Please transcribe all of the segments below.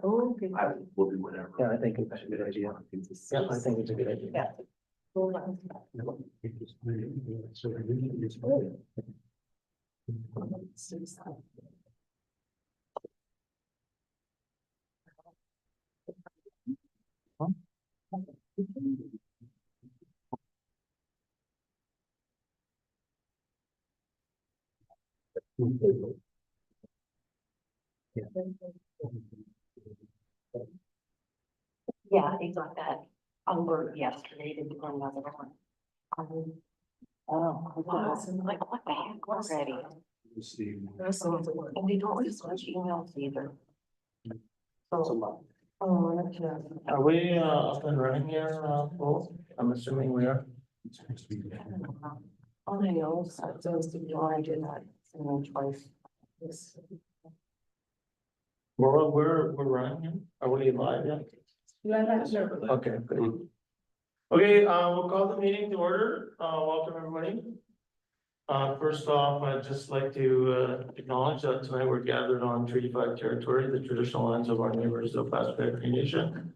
Oh, okay. I will do whatever. Yeah, I think it's a good idea. Yeah, I think it's a good idea. Yeah. Yeah, he got that alert yesterday to do another one. Oh, I'm like, what the heck, what's ready? And we don't use much emails either. So. Oh, that's. Are we up and running here, Paul? I'm assuming we are. Oh, I know, so those do you want to do that? No choice. Yes. We're running here. Are we live yet? Okay, good. Okay, we'll call the meeting to order. Welcome, everybody. First off, I'd just like to acknowledge that tonight we're gathered on Treaty 5 territory, the traditional lands of our neighbors of Pasifika Cree Nation,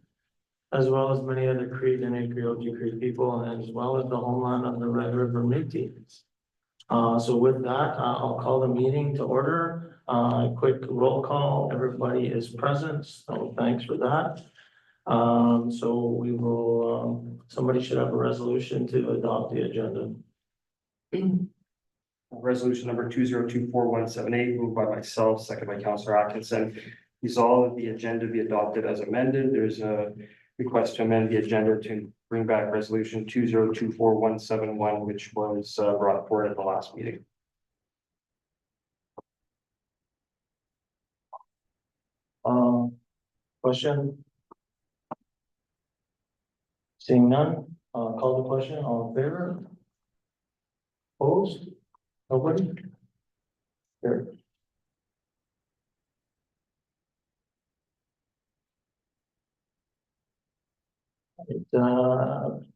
as well as many other Cree and Oji Cree people, and as well as the homeland of the Red River Métis. So with that, I'll call the meeting to order. Quick roll call. Everybody is present, so thanks for that. So we will, somebody should have a resolution to adopt the agenda. Resolution number 2024-178, moved by myself, second by Councillor Atkinson. Resolve that the agenda be adopted as amended. There's a request to amend the agenda to bring back resolution 2024-171, which was brought forward at the last meeting. Question? Seeing none, call the question. All in favor? Opposed? Nobody? Here.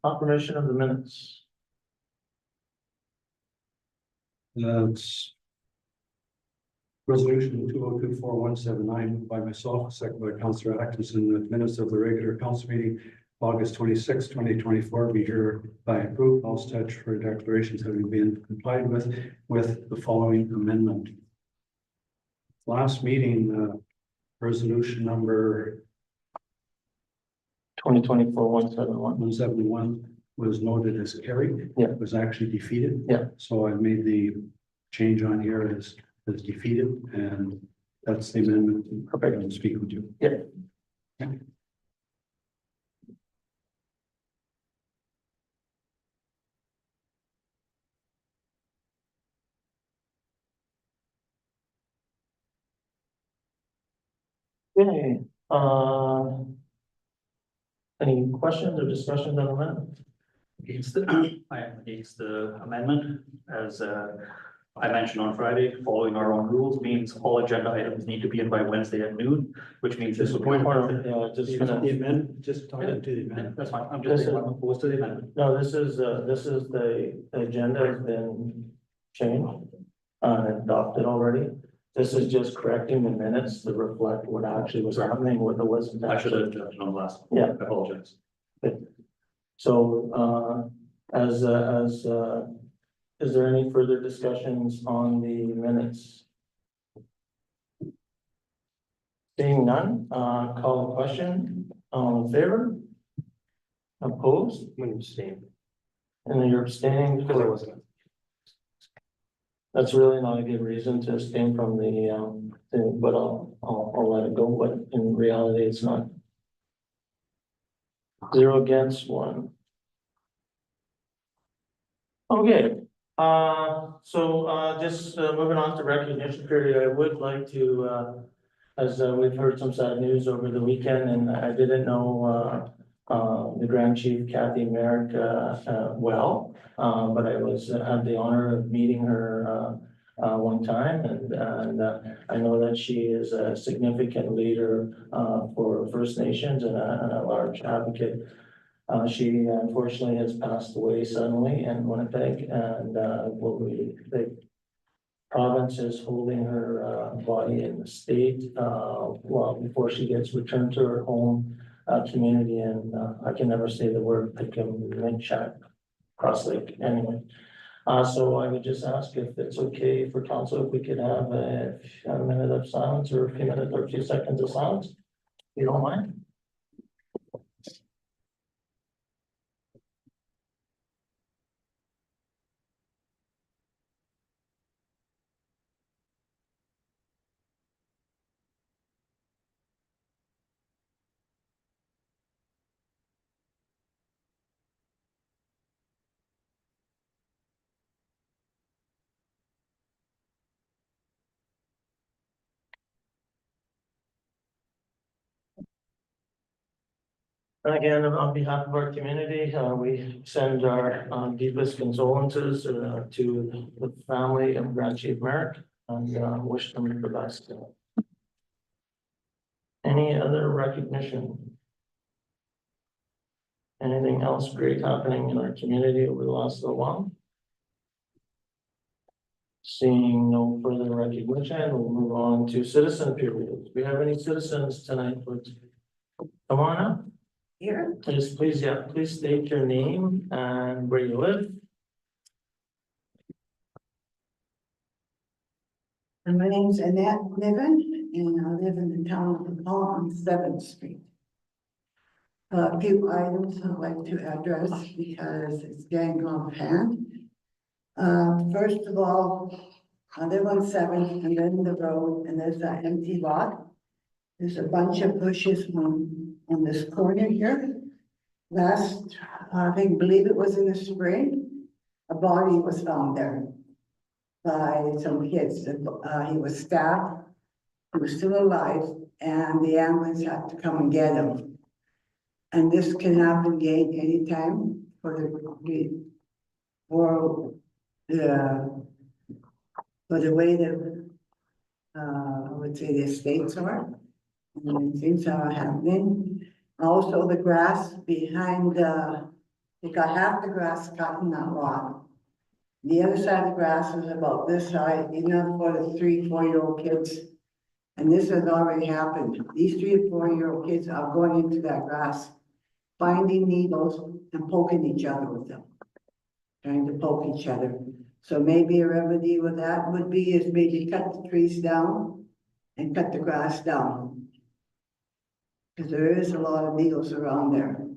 Confirmation of the minutes. That's resolution 2024-179 by myself, second by Councillor Atkinson, the minutes of the regular council meeting, August 26, 2024, be hereby approved. All statutory declarations having been complied with the following amendment. Last meeting, resolution number 2024-171. 171 was noted as carried. Yeah. It was actually defeated. Yeah. So I made the change on here as defeated, and that's the amendment. Perfect. I'm speaking to. Yeah. Okay. Okay, any questions or discussions on the amendment? I am against the amendment, as I mentioned on Friday, following our own rules means all agenda items need to be in by Wednesday at noon, which means this point. Yeah, just gonna, The amendment, just talking to the amendment. That's fine, I'm just saying, I'm opposed to the amendment. no, this is the agenda has been changed, adopted already. This is just correcting the minutes to reflect what actually was happening, what there wasn't. I should have judged on the last. Yeah. I apologize. So, is there any further discussions on the minutes? Seeing none, call the question. All in favor? Opposed? I'm abstaining And then you're abstaining because I wasn't. That's really not a good reason to abstain from the thing, but I'll let it go, but in reality, it's not. 0 against 1. Okay, so just moving on to recognition period, I would like to, as we've heard some sad news over the weekend, and I didn't know the Grand Chief Kathy Merrick well, but I had the honor of meeting her one time, and I know that she is a significant leader for First Nations and a large advocate. She unfortunately has passed away suddenly in Winnipeg, and province is holding her body in the state well before she gets returned to her home community, and I can never say the word Picayune Cross Lake anyway. So I would just ask if it's okay for council, if we could have a minute of silence or a few minutes or a few seconds of silence. You don't mind? And again, on behalf of our community, we send our deepest condolences to the family of Grand Chief Merrick and wish them the best. Any other recognition? Anything else great happening in our community over the last little while? Seeing no further recognition, we'll move on to citizen period. Do we have any citizens tonight? Please come on up. Here, Please, yeah, please state your name and where you live. and my name's Annette Niven, and I live in the town of Paul on 7th Street. A few items I'd like to address because it's getting off hand. First of all, I live on 7th and then the road, and there's that empty lot. There's a bunch of bushes on this corner here. Last, believe it was in the spring, a body was found there by some kids. He was stabbed, he was still alive, and the ambulance had to come and get him. And this can happen again anytime for the way that I would say the estates are, and things are happening. Also, the grass behind they got half the grass cut in that lot. The other side of the grass is about this side, enough for the 3-4-year-old kids. And this has already happened. These 3 or 4-year-old kids are going into that grass, finding needles and poking each other with them. Trying to poke each other. So maybe a remedy with that would be is maybe cut the trees down and cut the grass down. Because there is a lot of needles around there.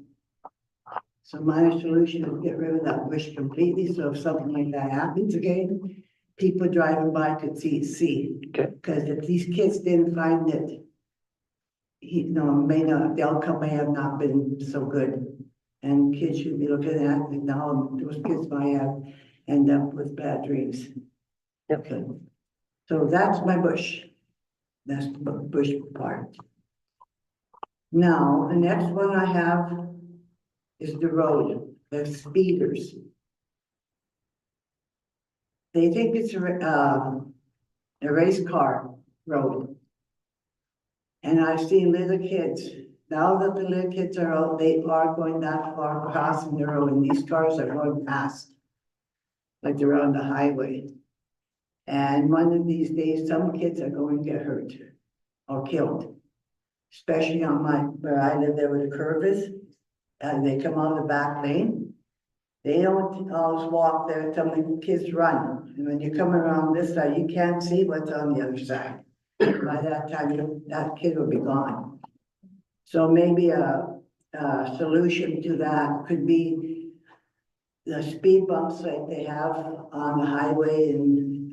So my solution is get rid of that bush completely, so if something like that happens again, people driving by could see. Okay. Because if these kids didn't find it, the outcome may have not been so good. And kids should be looking at it now, those kids might end up with bad dreams. Okay. So that's my bush. That's the bush part. Now, the next one I have is the road, the speeders. They think it's a race car road. And I've seen little kids, now that the little kids are out, they are going that far crossing the road, and these cars are going fast. Like they're on the highway. And one of these days, some kids are going to get hurt or killed. Especially on where I live there where the curve is, and they come out the back lane. They don't always walk there, some of the kids run. And when you come around this side, you can't see what's on the other side. By that time, that kid will be gone. So maybe a solution to that could be the speed bumps like they have on the highway and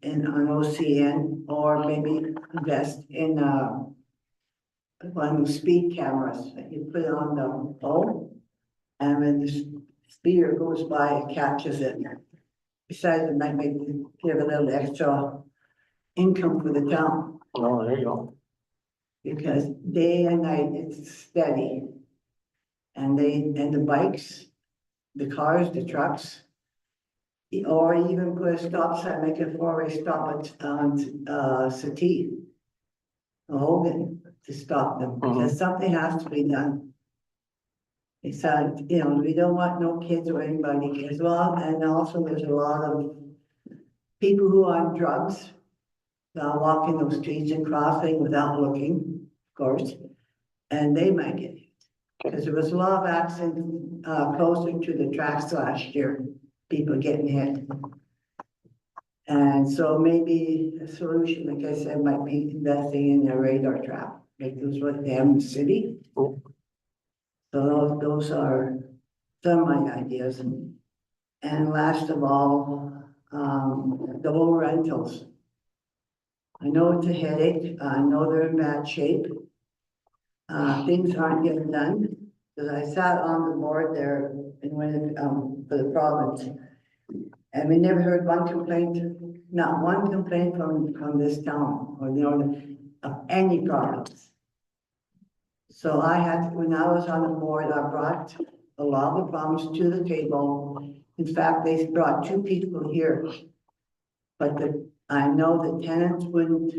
on OCN, or maybe invest in one of the speed cameras that you put on the pole, and when the speeder goes by, it catches it. Besides, it might give a little extra income for the town. Oh, there you go. Because day and night it's steady. And the bikes, the cars, the trucks, or even put a stop sign, make a 4-way stop at Settee, Hogan, to stop them, because something has to be done. Besides, we don't want no kids or anybody as well, and also there's a lot of people who are on drugs, walking those streets and crossing without looking, of course, and they might get hit. Because there was a lot of accidents, closer to the tracks last year, people getting hit. And so maybe a solution, like I said, might be investing in a radar trap, like those what they have in the city. Cool. So those are some of my ideas. And last of all, the low rentals. I know it's a headache. I know they're in bad shape. Things aren't getting done, because I sat on the board there and when, for the province. And we never heard one complaint, not one complaint from this town or the northern, of any problems. So I had, when I was on the board, I brought a lot of the problems to the table. In fact, they brought two people here. But I know the tenants wouldn't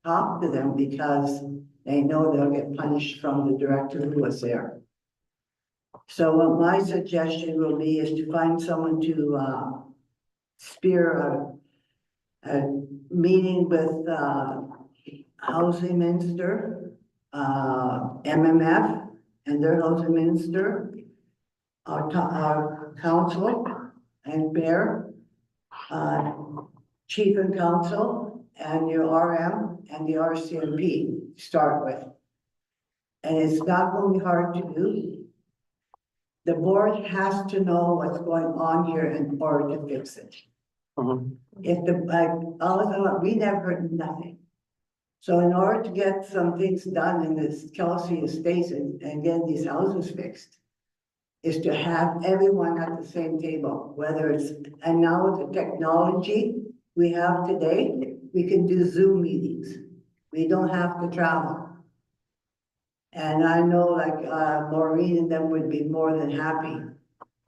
talk to them because they know they'll get punished from the director who was there. So what my suggestion will be is to find someone to spear a meeting with housing minister, MMF and their housing minister, our council and mayor, chief and council, and your RM and the RCMP to start with. And it's not going to be hard to do. The board has to know what's going on here in order to fix it. If we never heard nothing. So in order to get some things done in this Kelsey Estates and get these houses fixed, is to have everyone at the same table, whether it's, and now with the technology we have today, we can do Zoom meetings. We don't have to travel. And I know like Maureen and them would be more than happy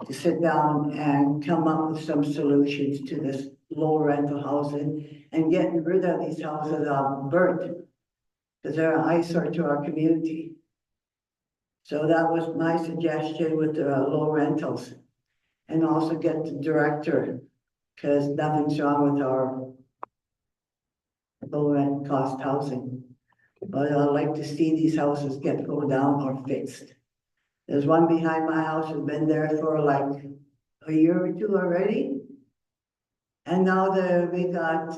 to sit down and come up with some solutions to this low rental housing and getting rid of these houses burnt, because they're an eyesore to our community. So that was my suggestion with the low rentals. And also get the director, because nothing's wrong with our low rent cost housing. But I'd like to see these houses go down or fixed. There's one behind my house has been there for like a year or two already. And now we got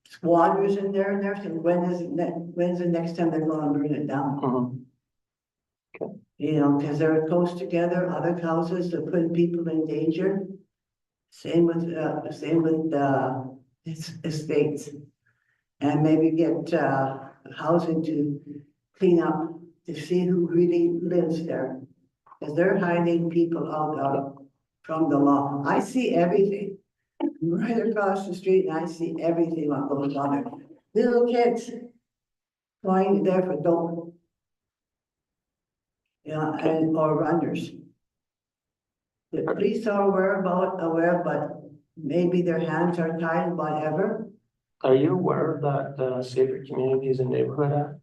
squatters in there and there, so when's the next time they're gonna burn it down? You know, because they're close together, other houses, they're putting people in danger. Same with estates. And maybe get housing to clean up to see who really lives there. Because they're hiding people out from the law. I see everything. I'm right across the street and I see everything what goes on there. Little kids going there for dope. Yeah, and or runners. The police are aware, but maybe their hands are tied, whatever. Are you aware of that, Safer Communities and Neighborhood Act?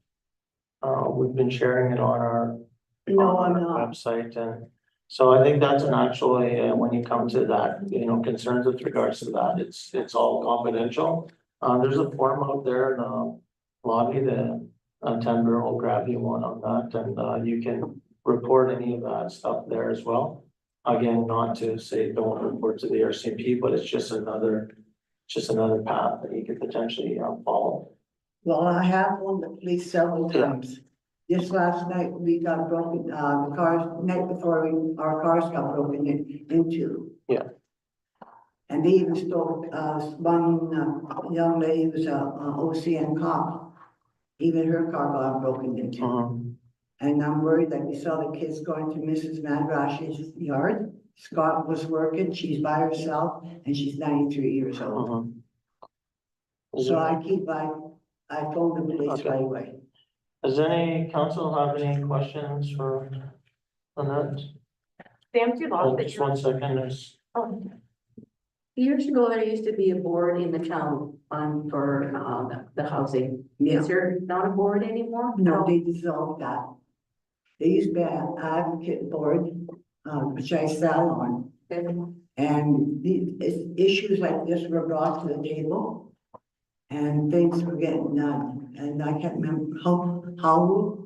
We've been sharing it on our. No, on I'm our not. Website, and so I think that's an actually, when you come to that, you know, concerns with regards to that, it's all confidential. There's a form out there in the lobby, the Timber will grab you one on that, and you can report any of that stuff there as well. Again, not to say don't report to the RCMP, but it's just another path that you could potentially follow. Well, I have phoned the police several Yeah. times. Just last night, we got broken, the cars, night before our cars got broken into. Yeah. And they even stole, one, young lady who was a OCN cop. Even her car got broken into. And I'm worried that we saw the kids going to Mrs. Madrash's yard. Scott was working, she's by herself, and she's 93 years old. So I phoned the police Okay. right away. Does any council have any questions for Annette? Sam, you lost it. Just 1 second, there's. Oh, Years ago, there used to be a board in the town for the housing. Is there not a board anymore? No, they dissolved that. They used to be an advocate board, which I sat on. And issues like this were brought to the table. And things were getting done, and I can't remember how,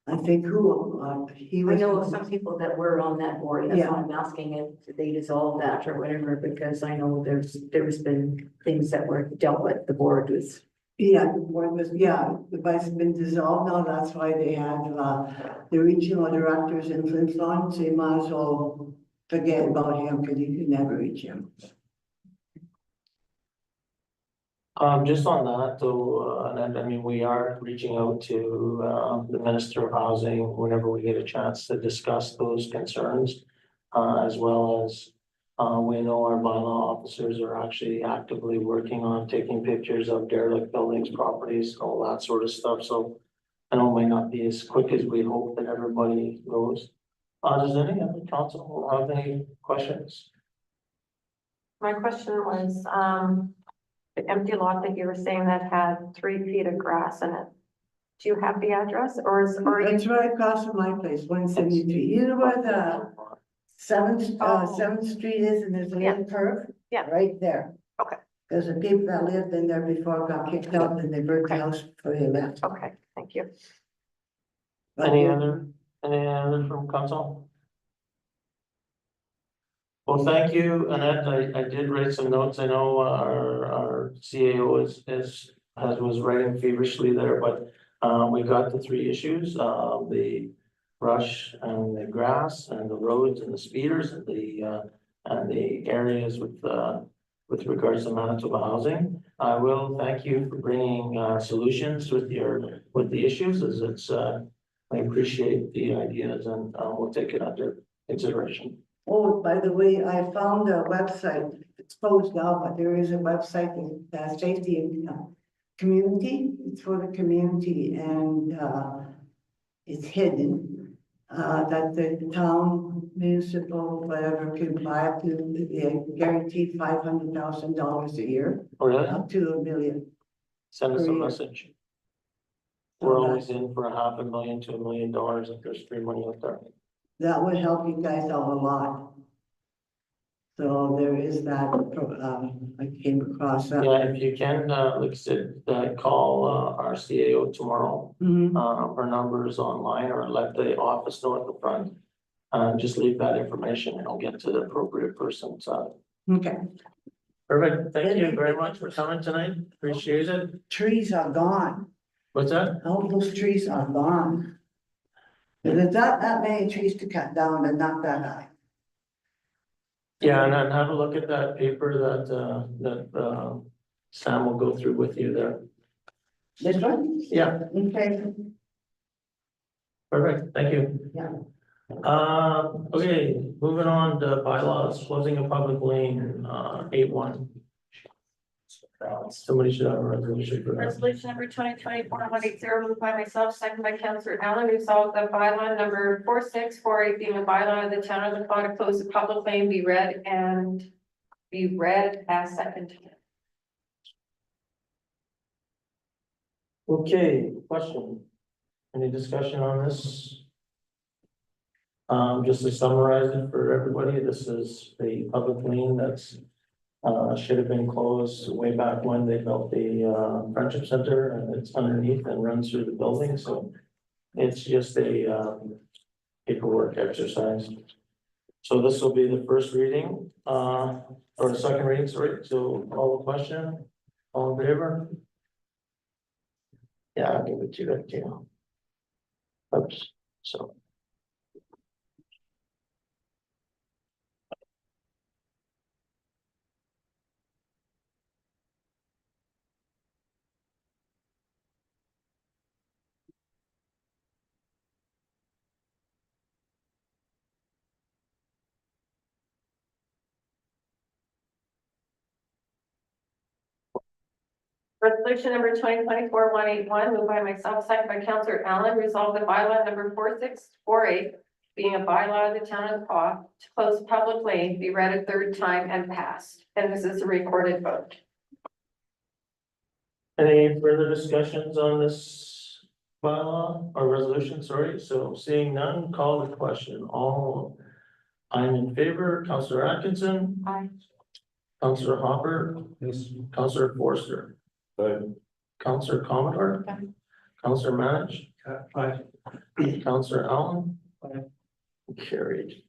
I think who, he I was. know of some people that were on that board, that's Yeah. why I'm asking if they dissolved that or whatever, because I know there's been things that were dealt with, the board was. Yeah, the board was, yeah, the vice has been dissolved now, that's why they had, the regional directors in Flin Flon, so you might as well forget about him, because you could never reach him. Just on that though, and I mean, we are reaching out to, the Minister of Housing whenever we get a chance to discuss those concerns. As well as, we know our bylaw officers are actually actively working on taking pictures of derelict buildings, properties, all that sort of stuff, so. I know it might not be as quick as we hope that everybody knows. Does any other council have any questions? My question was, the empty lot that you were saying that had 3 feet of grass in it. Do you have the address or is, or you? It's right across from my place, 173, you know where the Seventh Street is, and there's a little curve? Yeah. Right there. Okay. There's the people that lived in there before got kicked out, and they burnt the house before they left. Okay, thank you. Any other from council? Well, thank you, Annette. I did write some notes. I know our CAO was writing feverishly there, but we got the 3 issues, the brush and the grass and the roads and the speeders and the areas with regards to Manitoba housing. I will thank you for bringing solutions with the issues, as it's I appreciate the ideas and we'll take it under consideration. Oh, by the way, I found a website, it's closed now, but there is a website, safety and community, it's for the community, and it's hidden. That the town municipal, whatever, can buy up to, they guaranteed $500,000 a year, Oh, really? up to $1 million. Send us a Per year. message. We're always in for $500,000 to $1 million if there's free money out there. That would help you guys out a lot. So there is that, I came across that. Yeah, if you can, like I said, call our CAO tomorrow. Mhm. Her number is online, or let the office know at the front. Just leave that information and I'll get to the appropriate person. So, Okay, perfect. Thank you very much for coming tonight. Appreciate it. trees are gone, What's that? all those trees are gone. There's not that many trees to cut down, but not that high. Yeah, and then have a look at that paper that Sam will go through with you there. This one? Yeah, Okay, perfect. Thank you. yeah. Okay, moving on to bylaws, closing a public lane, 8-1. Somebody should have a resolution for that. Resolution number 2024-180, moved by myself, second by Councillor Allen, resolved that bylaw number 4648 being a bylaw of the town of the Cloud to close the public lane be read as seconded. Okay, question. Any discussion on this? Just to summarize it for everybody, this is the public lane that's should have been closed way back when they built the Friendship Center, and it's underneath and runs through the building, so it's just a paperwork exercise. So this will be the first reading, or the second reading, sorry. So all the question, all in favor? Yeah, I'll give it to you, too. Oops, so. Resolution number 2024-181, moved by myself, second by Councillor Allen, resolved that bylaw number 4648, being a bylaw of the town of Paw to close public lane, be read a third time and passed. And this is a recorded vote. Any further discussions on this bylaw or resolution, sorry? So seeing none, call the question. All I'm in favor. Counselor Atkinson, Aye. Counselor Hopper, Yes. Counselor Forster. Counselor Commodore. Aye. Counselor Manage, Aye. Counselor Allen. Carried.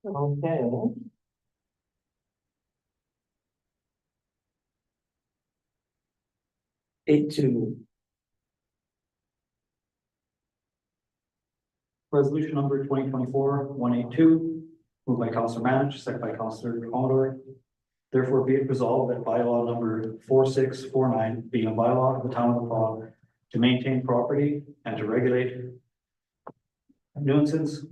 Okay. Eight two. Resolution number 2024-182, moved by Councilor Manage, second by Councilor Commodore. Therefore be it resolved that bylaw number 4649, being a bylaw of the town of Prague to maintain property and to regulate nuisance,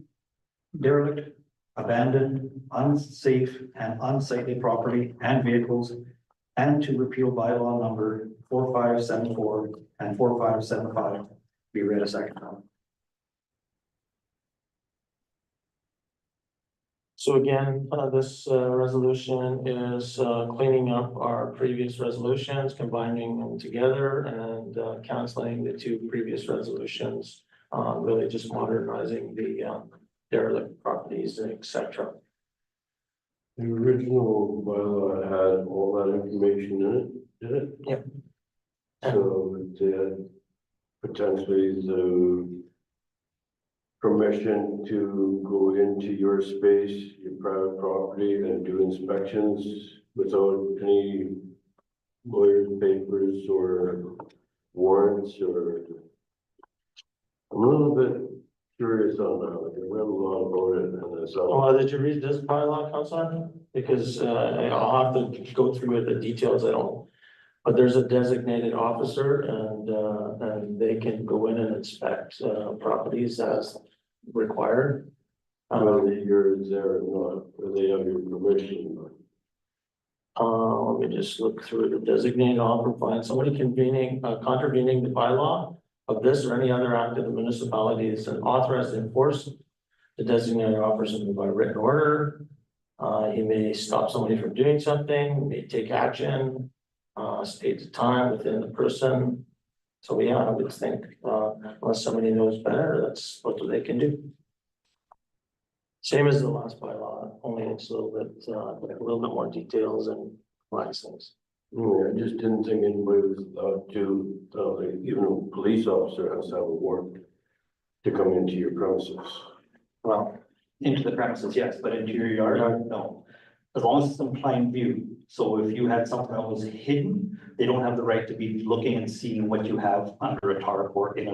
derelict, abandoned, unsafe and unsightly property and vehicles, and to repeal bylaw number 4574 and 4575 be read a second time. So again, this resolution is cleaning up our previous resolutions, combining them together and canceling the two previous resolutions. Really just modernizing the derelict properties, et cetera. The original bylaw had all that information in it, did it? Yep. So it had potentially the permission to go into your space, your private property, and do inspections without any lawyers' papers or warrants or. I'm a little bit curious on that, like I read a lot about it and it's all. Did you read this bylaw, Councilor? Because I'll have to go through the details, I don't. But there's a designated officer and they can go in and inspect properties as required. Whether you're there or not, whether they have your permission. Let me just look through the designated officer, find somebody contravening the bylaw of this or any other act of the municipality is authorized to enforce the designated officer by written order. He may stop somebody from doing something, may take action, state the time within the person. So yeah, I would think, unless somebody knows better, that's what they can do. Same as the last bylaw, only it's a little bit more details and license. Yeah, I just didn't think anybody was allowed to, like, even a police officer has to have a warrant to come into your premises. Well, into the premises, yes, but into your yard, no. As long as it's in plain view. So if you had something that was hidden, they don't have the right to be looking and seeing what you have under a tarp or in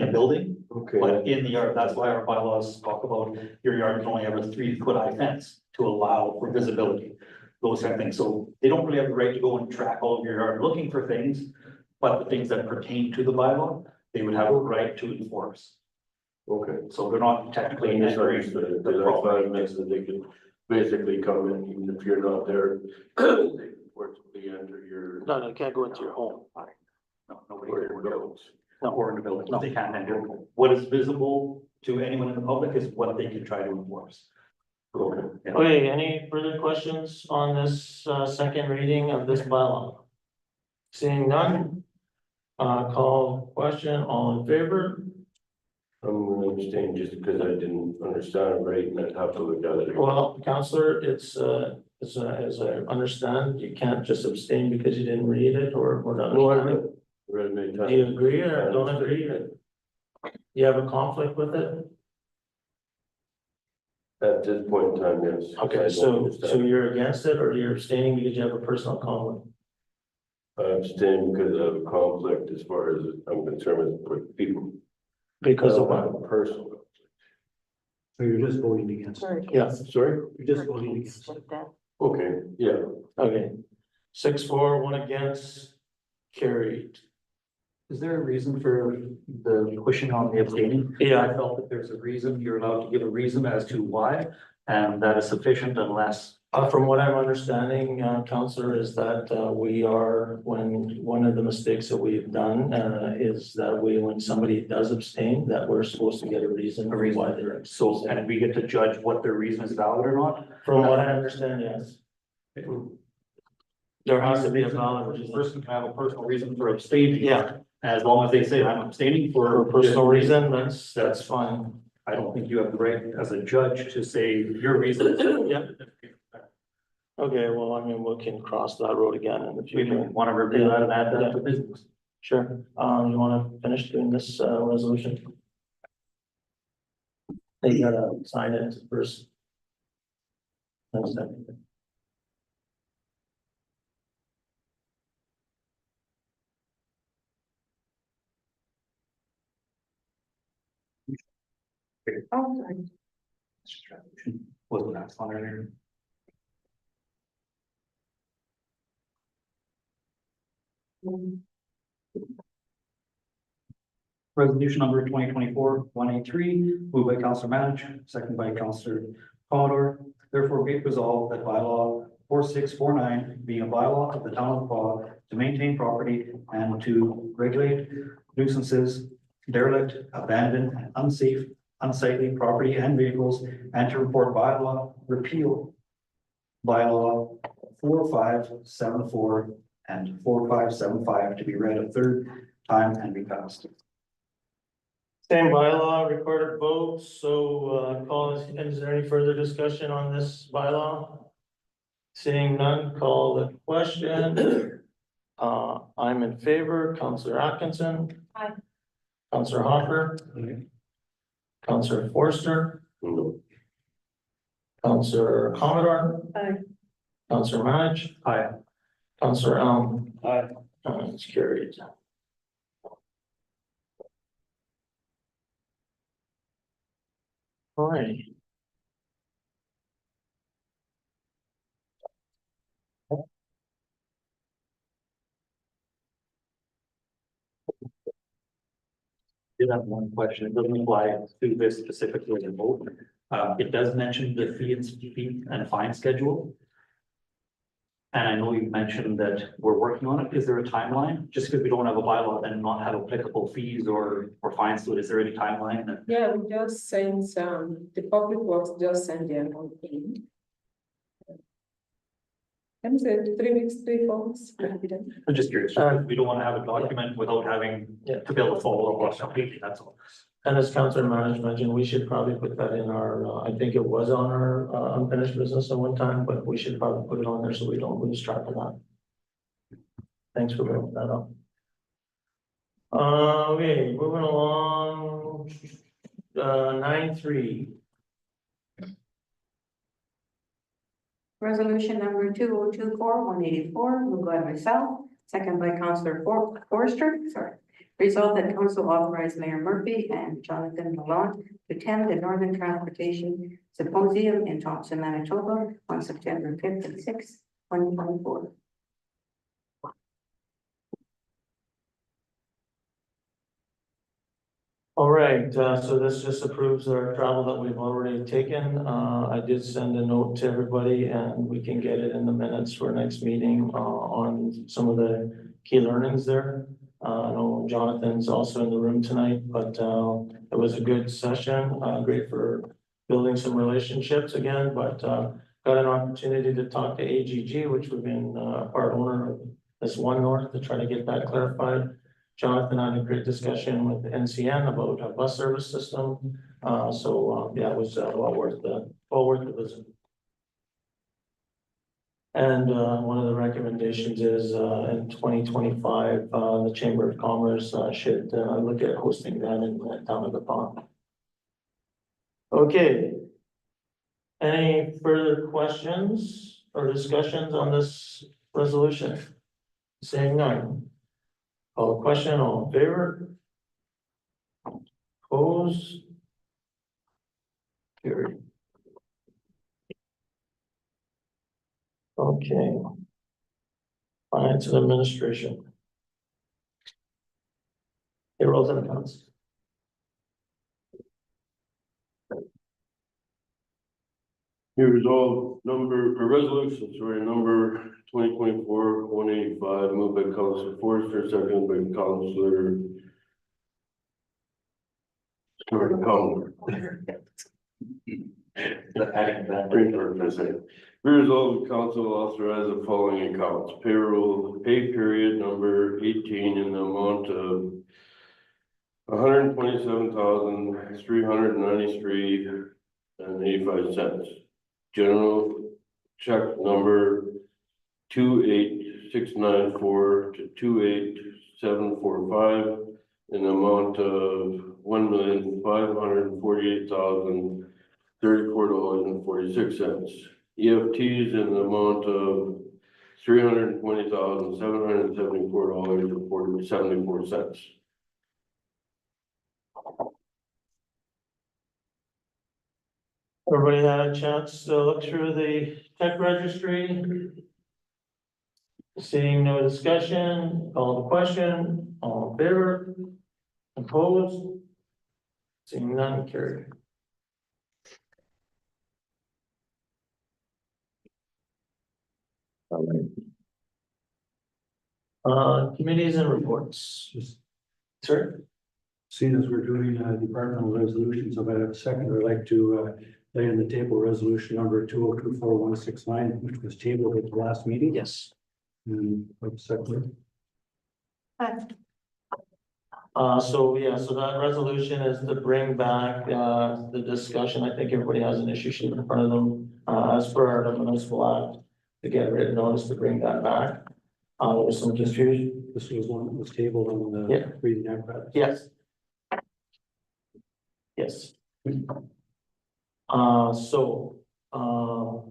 a building. Okay. But in the yard, that's why our bylaws talk about your yard can only have a 3-foot high fence to allow for visibility. Those kind of things. So they don't really have the right to go and track all of your yard looking for things, but the things that pertain to the bylaw, they would have a right to enforce. Okay. So they're not technically I entering misunderstood it, the because I thought it property. meant that they could basically come in, even if you're not there, they can forcibly enter your. No, they can't go into your home. No, nobody or can your work out. buildings. No, or in the building, No. they can't enter. What is visible to anyone in the public is what they can try to enforce. Okay. Yeah. Okay, any further questions on this second reading of this bylaw? Seeing none. Call question, all in favor? I'm gonna abstain just because I didn't understand it right and I'd have to look at it. Well, Counselor, it's as I understand, you can't just abstain because you didn't read it or not. No, I read it many times. Do you agree or don't agree? You have a conflict with it? At this point in time, yes. I Okay, don't so understand. you're against it or you're abstaining because you have a personal conflict? I abstain because I have a conflict as far as I'm concerned with people. Because of I what? don't have a personal. So you're just voting against. Yeah, Sorry? You're just voting against. Okay, yeah. okay. 6-4, 1 against, carried. Is there a reason for the pushing on the abstaining? Yeah. I felt that there's a reason, you're allowed to give a reason as to why, and that is sufficient unless. From what I'm understanding, Counselor, is that we are, when one of the mistakes that we've done is that when somebody does abstain, that we're supposed to get a reason why they're So, abstaining. and we get to judge what their reason is valid or not. From what I understand, yes. There has to be a valid The reason. person can have a personal reason for abstaining. Yeah, As long as they say I'm abstaining for for a personal reason, that's fine. I don't think you have the right as a judge to say your reason. Yeah. Okay, well, I mean, we can cross that road again in the We future. can want to review that and add that to business. Sure, you wanna finish doing this, resolution? You gotta sign it first. One second. Oh, sorry. Wasn't that fun earlier? Resolution number 2024-183, moved by Councillor Manage, second by Councillor Commodore. Therefore, be it resolved that bylaw 4649, being a bylaw of the town of Quad to maintain property and to regulate nuisances, derelict, abandoned, and unsightly property and vehicles, and to report bylaw repeal bylaw 4574 and 4575 to be read a third time and be passed. Same bylaw, recorded votes, so, is there any further discussion on this bylaw? Seeing none, call the question. I'm in favor, Councillor Atkinson. Aye. Councillor Hopper. Councillor Forster. No. Councillor Commodore. Aye. Councillor Manage. Aye. Councillor Elm. Aye. It's carried. All right. Did have one question. It doesn't apply to this specifically in vote. It does mention the fee and fine schedule. And I know you mentioned that we're working on it. Is there a timeline? Just because we don't have a bylaw and not have applicable fees or fines to it, is there any timeline that? Yeah, we just sent the public works just sent their own in. I'm saying 3 weeks, 4 weeks. I'm just curious, we don't want to have a document without having Yeah. to be able to follow up on something, that's all. And as Councillor Manage mentioned, we should probably put that in our, I think it was on our unfinished business at one time, but we should probably put it on there so we don't lose track of that. Thanks for bringing that up. Okay, moving along, 9.3. Resolution number 2024-184, moved by myself, second by Councillor Forster, sorry. Resolved that council authorized Mayor Murphy and Jonathan Lalonde to attend the Northern Transportation Symposium in Thompson, Manitoba on September 5th and 6th, 2024. All right, so this just approves our travel that we've already taken. I did send a note to everybody and we can get it in the minutes for next meeting on some of the key learnings there. I know Jonathan's also in the room tonight, but it was a good session, great for building some relationships again, but got an opportunity to talk to AGG, which we've been part owner of this One North to try to get that clarified. Jonathan had a great discussion with NCN about a bus service system. Yeah, it was well worth the visit. And one of the recommendations is in 2025, the Chamber of Commerce should look at hosting that in Town of the Pond. Okay. Any further questions or discussions on this resolution? Saying none. Call the question, all in favor? Opposed? Carried. Okay. Finance and administration. Payrolls and accounts. Here is all resolutions, sorry, number 2024-185, moved by Councillor Forster, second by Councillor Commodore. Adding that. Greenberg, I say. Be resolved, the council authorize the following accounts: payroll, pay period number 18 in the amount of $127,393.85. General check number 28694 to 28745 in the amount of $1,548,034.46. EFTs in the amount of $320,774.74. Everybody had a chance to look through the tech registry? Seeing no discussion, call the question, all in favor? Opposed? Seeing none, carried. Committees and reports. Just Sir? seeing as we're doing departmental resolutions, if I have a second, I'd like to lay on the table resolution number 2024169, which was tabled at the last meeting. Yes. And a second. So that resolution is to bring back, the discussion. I think everybody has an issue sheet in front of them, as per our municipal act, to get written notice to bring that back. There was some confusion. This was one that was tabled on the Yeah. reading apparatus. Yes. Yes.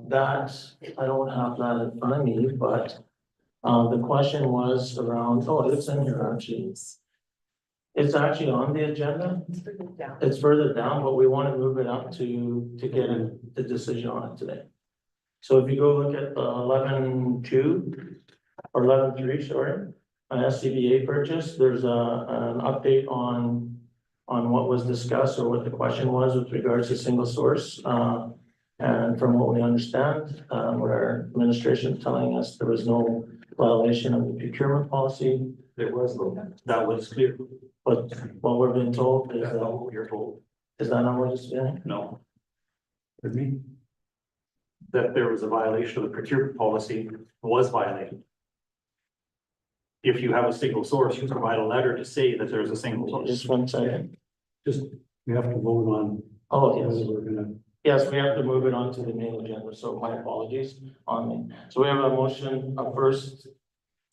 That, I don't have that in front of me, but, the question was around, oh, it's in here actually. It's actually on the agenda. It's further down, but we want to move it up to get the decision on it today. So if you go look at 11.2 or 11.3, sorry, an SCBA purchase, there's an update on what was discussed or what the question was with regards to single source. And from what we understand, what our administration is telling us, there was no violation of the procurement policy. There was, that was clear. But what we're being told is That's not that, what you're told. is that not what it's saying? No, Pardon me? that there was a violation of the procurement policy was violated. If you have a single source, you provide a letter to say that there's a single source. Just 1 second. Just, we have to vote on Oh, whether yes. we're gonna, Yes, we have to move it on to the main agenda, so my apologies on me. So we have a motion, a first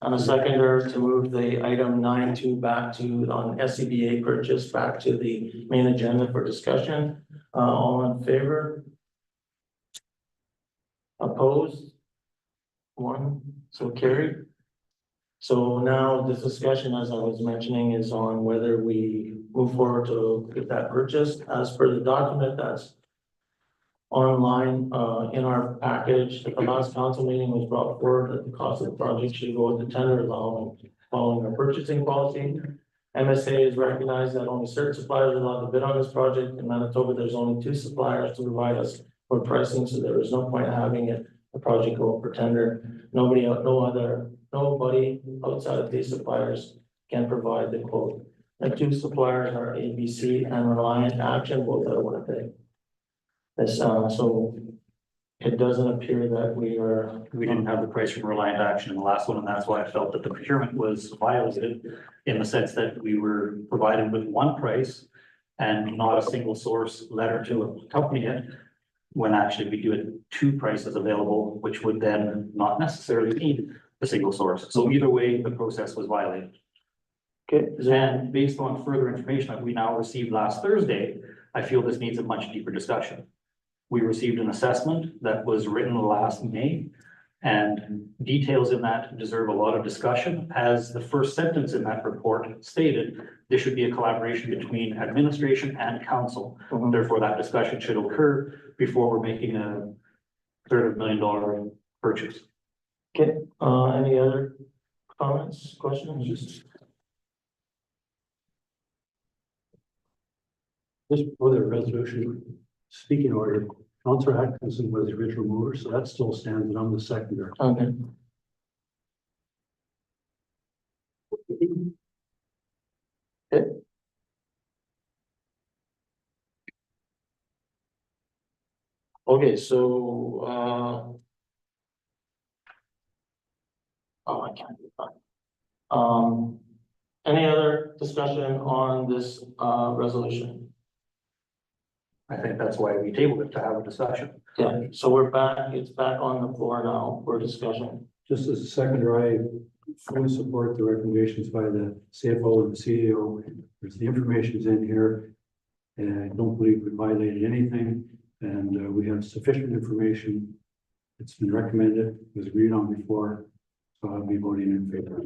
and a seconder to move the item 9.2 back to on SCBA purchase back to the main agenda for discussion. All in favor? Opposed? 1, so carried. So now this discussion, as I was mentioning, is on whether we move forward to get that purchased as per the document that's online, in our package. At the last council meeting was brought forward that the cost of the project should go with the tender following our purchasing policy. MSA has recognized that only certain suppliers are allowed to bid on this project. In Manitoba, there's only 2 suppliers to provide us for pricing, so there is no point in having the project go for tender. Nobody outside of these suppliers can provide the quote. The 2 suppliers are ABC and Reliant Action, both out of Winnipeg. This, so it doesn't appear that we didn't have the price from Reliant Action in the last one, and that's why I felt that the procurement was violated in the sense that we were provided with one price and not a single source letter to accompany it, when actually we do have 2 prices available, which would then not necessarily need a single source. So either way, the process was violated. Okay. And based on further information that we now received last Thursday, I feel this needs a much deeper discussion. We received an assessment that was written last May, and details in that deserve a lot of discussion. As the first sentence in that report stated, there should be a collaboration between administration and council. Therefore, that discussion should occur before we're making a $350,000 purchase. Okay, any other comments, questions? just for the resolution, speaking order, Councillor Atkinson was the original mover, so that still stands, and I'm the seconder. Okay. Okay. Okay, so, Oh, I can't do that. Any other discussion on this, resolution? I think that's why we tabled it, to have a discussion. Okay, so we're back, it's back on the floor now for discussion. Just as a seconder, I fully support the recommendations by the CFO and the CEO. There's the information's in here. And I don't believe we violated anything, and we have sufficient information. It's been recommended, it was agreed on before, so I'll be voting in favor.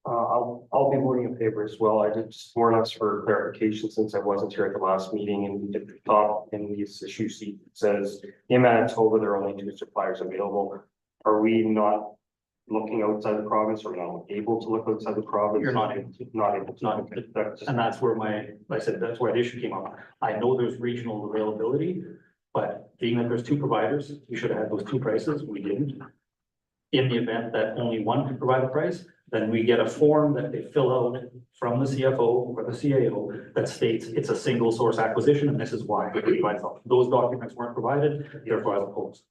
I'll be voting in favor as well. I did just more or less for clarification since I wasn't here at the last meeting and at the top in this issue sheet it says in Manitoba, there are only 2 suppliers available. Are we not looking outside the province or not able to look outside the province? You're not able to. Not able to. Not- Okay, that's just- And that's where like I said, that's where the issue came up. I know there's regional availability, but being that there's 2 providers, we should have had those 2 prices. We didn't. In the event that only one could provide the price, then we get a form that they fill out from the CFO or the CAO that states it's a single source acquisition and this is why. Those documents weren't provided, therefore I was opposed.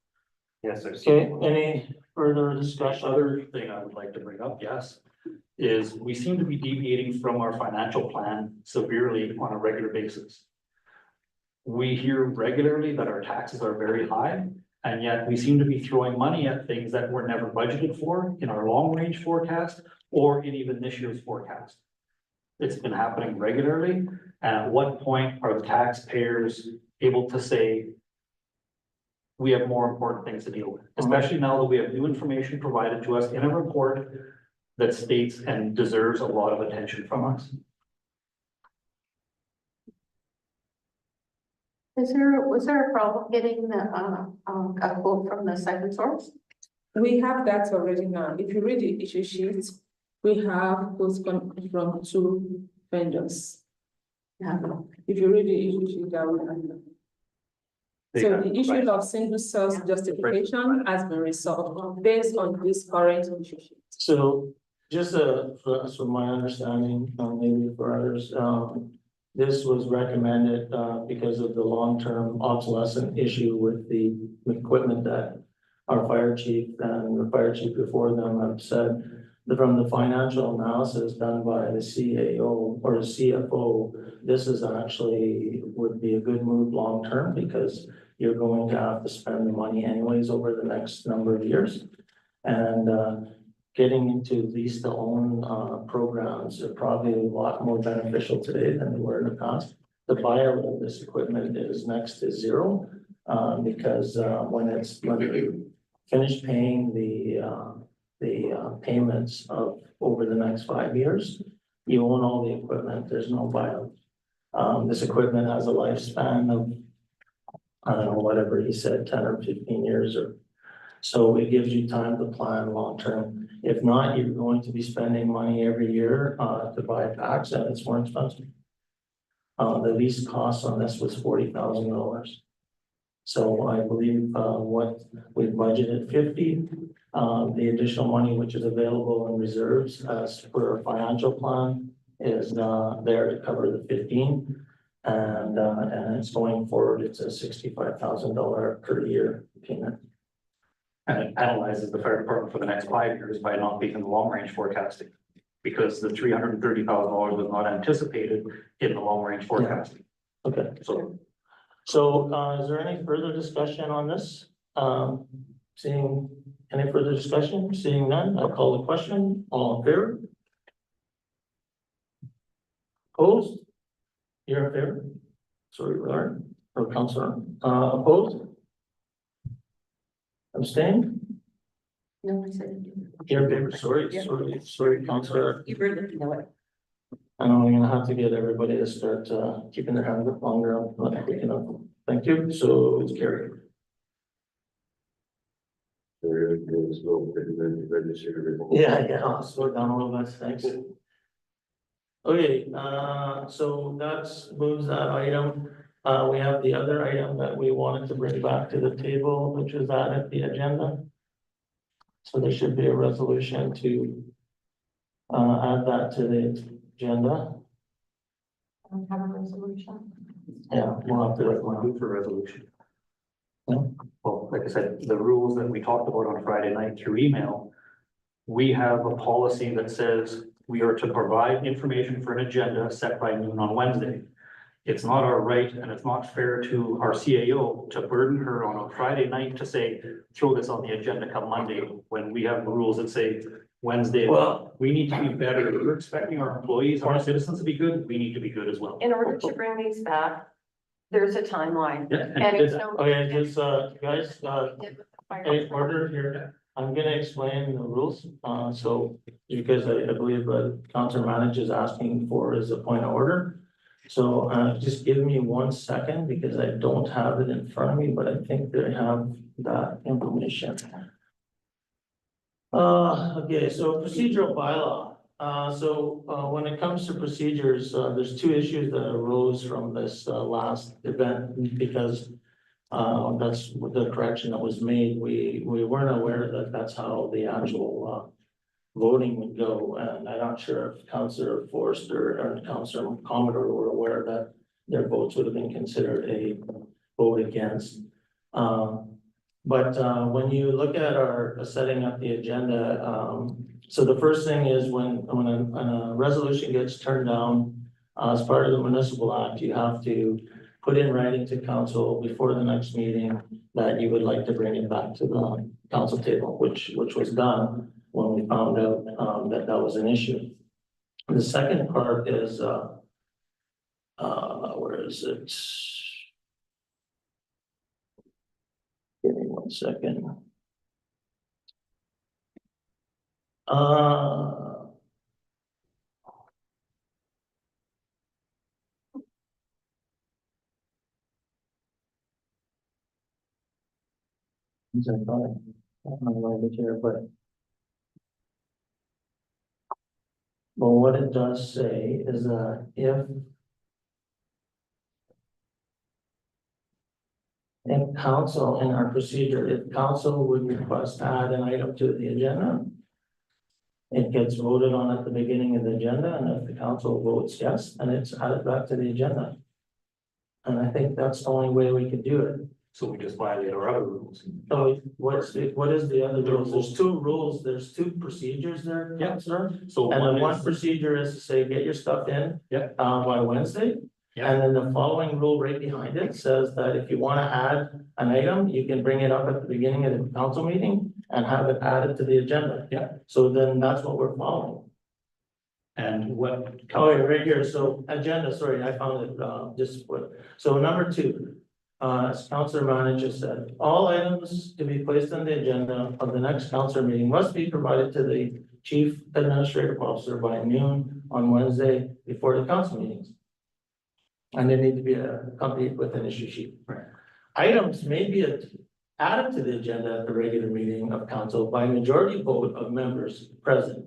Yes, I've Okay, seen. any further discussion? Other thing I would like to bring up, yes, is we seem to be deviating from our financial plan severely on a regular basis. We hear regularly that our taxes are very high, and yet we seem to be throwing money at things that were never budgeted for in our long-range forecast or in even this year's forecast. It's been happening regularly, and at what point are the taxpayers able to say, we have more important things to deal with, especially now that we have new information provided to us in a report that states and deserves a lot of attention from us. Was there a problem getting the, a quote from the second source? We have that already now. If you read the issue sheet, we have quotes from 2 vendors. Yeah. If you read the issue sheet, that will. So the issue of single source justification has been resolved based on this current issue sheet. So just from my understanding, maybe for others, this was recommended because of the long-term obsolescent issue with the equipment that our fire chief and the fire chief before them have said that from the financial analysis done by the CAO or the CFO, this is actually would be a good move long-term because you're going to have to spend the money anyways over the next number of years. And getting into lease to own programs are probably a lot more beneficial today than they were in the past. The buyout of this equipment is next to zero because when you finish paying the payments of over the next 5 years, you own all the equipment, there's no buyout. This equipment has a lifespan of, I don't know, whatever he said, 10 or 15 years or so it gives you time to plan long-term. If not, you're going to be spending money every year to buy packs and it's more expensive. The lease cost on this was $40,000. So I believe what we budgeted 50, the additional money which is available in reserves as per our financial plan is there to cover the 15. And it's going forward, it's a $65,000 per year payment. And it penalizes the fire department for the next 5 years by not being in the long range forecasting. Because the $330,000 was not anticipated in the long range forecasting. Okay, So is there any further discussion on this? Seeing any further discussion? Seeing none, I call the question. All in favor? Opposed? You're in favor? Sorry, Willard, or Councilor, opposed? Abstain? No, I said. You're in favor, sorry, Councilor. You really didn't know it. I know I'm gonna have to get everybody to start keeping their hand up longer on not quick enough. Thank you, so it's carried. Yeah, I'll slow it down a little bit, thanks. Okay, so that's moves that item. We have the other item that we wanted to bring back to the table, which was added the agenda. So there should be a resolution to add that to the agenda. I don't have a resolution. Yeah, we'll have to move for resolution. Well, like I said, the rules that we talked about on Friday night through email. We have a policy that says we are to provide information for an agenda set by noon on Wednesday. It's not our right and it's not fair to our CAO to burden her on a Friday night to say, throw this on the agenda come Monday, when we have rules that say Wednesday. Well- We need to be better. We're expecting our employees, our citizens to be good. We need to be good as well. In order to bring these back, there's a timeline. Yeah, And it's no. Okay, just, guys, Did with the fire. hey, order here. I'm gonna explain the rules, so, because I believe that Councilor Manager is asking for is a point of order. So, just give me 1 second, because I don't have it in front of me, but I think they have that information. Okay, so procedural bylaw. When it comes to procedures, there's 2 issues that arose from this, last event, because that's the correction that was made. We weren't aware that that's how the actual, voting would go, and I'm not sure if Councillor Forster or Councillor Commodore were aware that their votes would have been considered a vote against. When you look at our setting up the agenda, so the first thing is when a resolution gets turned down, as part of the municipal act, you have to put in writing to council before the next meeting that you would like to bring it back to the council table, which was done when we found out that that was an issue. The second part is where is it? Give me 1 second. I don't know why it's here, but. Well, what it does say is that if council in our procedure, if council would request to add an item to the agenda, it gets voted on at the beginning of the agenda, and if the council votes yes, then it's added back to the agenda. And I think that's the only way we could do it. So we just violate our other rules. So what is the other rules? There's 2 rules, there's 2 procedures there, Yeah. Councilor. So And then one is- procedure is to say, get your stuff in. Yeah. By Wednesday. Yeah. And then the following rule right behind it says that if you want to add an item, you can bring it up at the beginning of the council meeting and have it added to the agenda. Yeah. So then that's what we're following. And what? Oh, yeah, right here, so agenda, sorry, I found it, just what, so number 2. As Councilor Manager said, all items to be placed on the agenda of the next council meeting must be provided to the Chief Administrative Officer by noon on Wednesday before the council meetings. And they need to be accompanied with an issue sheet. Right. Items may be added to the agenda at the regular meeting of council by majority vote of members present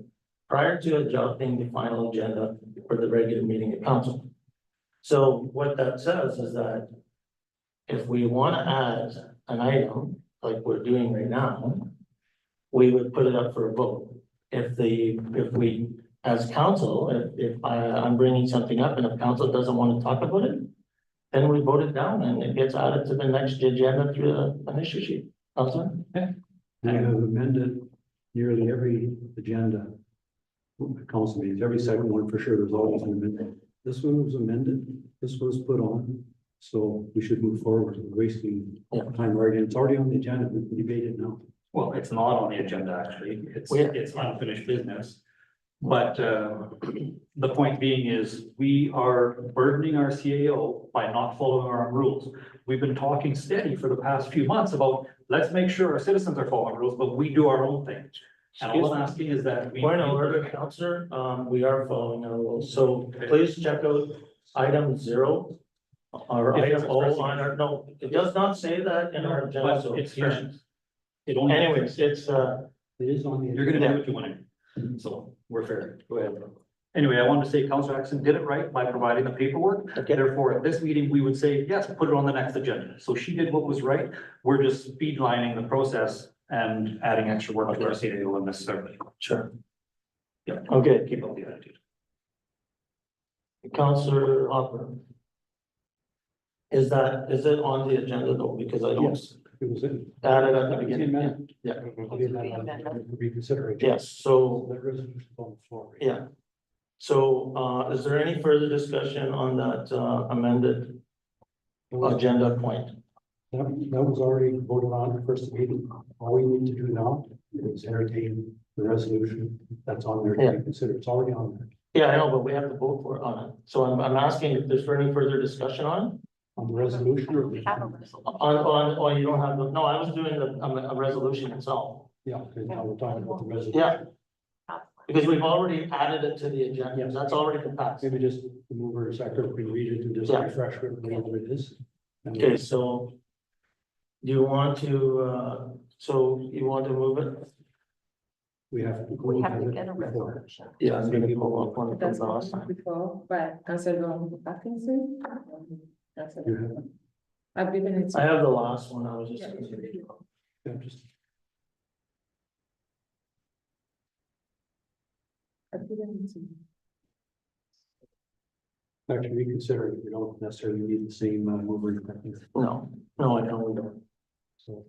prior to adopting the final agenda for the regular meeting of council. So what that says is that if we want to add an item like we're doing right now, we would put it up for a vote. If we, as council, if I'm bringing something up and if council doesn't want to talk about it, then we vote it down and it gets added to the next agenda through an issue sheet. Councilor? We have amended nearly every agenda. Council meetings, every second one for sure, there's always an amendment. This one was amended, this was put on, so we should move forward, we're wasting time already, it's already on the agenda, we can debate it now. Well, it's not on the agenda, actually. It's unfinished business. But the point being is, we are burdening our CAO by not following our own rules. We've been talking steady for the past few months about, let's make sure our citizens are following rules, but we do our own thing. And all I'm asking is that we. Point of order, Councilor, we are following our rules, so please check out item 0. Or If it's item O expressing- on our, no, it does not say that in our agenda, But so it's here. fair. It only. Anyways, it's, It is on the. You're gonna do what you want to, so we're fair, go ahead. Anyway, I wanted to say Councilor Atkinson did it right by providing the paperwork. Okay. Therefore, at this meeting, we would say, yes, put it on the next agenda. So she did what was right. We're just speedlining the process and adding extra work to our CAO unnecessarily. sure. Yeah. Okay, Keep up the attitude. Councilor Hopper. Is it on the agenda though? Because I don't. Yes. It was in. added at the That was beginning, yeah. amendment. Yeah. I'll give that a reconsideration. Yes, so, That resolution is on the floor. yeah. So, is there any further discussion on that, amended agenda point? That was already voted on the first meeting. All we need to do now is entertain the resolution that's on there Yeah. to be considered. It's already on there. Yeah, I know, but we have to vote for it on it. So I'm asking if there's any further discussion on it? On the resolution or? On, you don't have, no, I was doing a resolution itself. Yeah, because now we're talking about the resolution. Yeah. Because we've already added it to the agenda. That's already been passed. Maybe just the mover sector, we read it and just Yeah. refresh whatever it is. And Okay, so do you want to, so you want to move it? We have to. We have to move it get a before. resolution. Yeah, I'm gonna pull up one from That's the last time. before by Councilor Atkinson. You have- I've given it. I have the last one. I was just. Yeah, it should be. yeah, just- I've given it to you. Actually, reconsider it. We don't necessarily need the same mover. and seconder. No, I know we don't. So.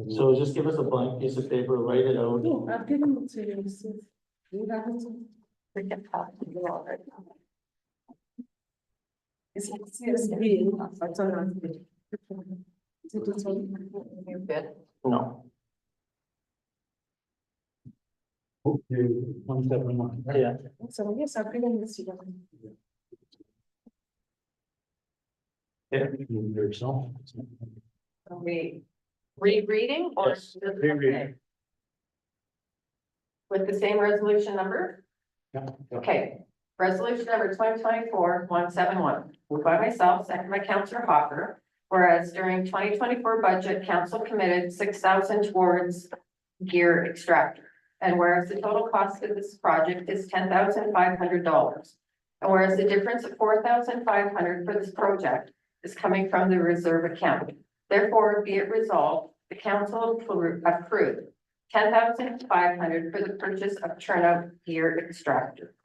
So just give us a blank piece of paper, write it out. No, I've given it to you. Sis. You have it. We can talk to you already. It's green. I turn on. You're good. No. Okay, 171. Yeah. So yes, I've given it to you. Move yourself. Are we rereading or? Yes, rereading. With the same resolution number? Yeah. Okay, resolution number 2024-171, moved by myself, second by Councillor Hopper. Whereas during 2024 budget, council committed 6,000 towards gear extractor. And whereas the total cost of this project is $10,500. And whereas the difference of $4,500 for this project is coming from the reserve account. Therefore, be it resolved, the council approved $10,500 for the purchase of turnout gear extractor.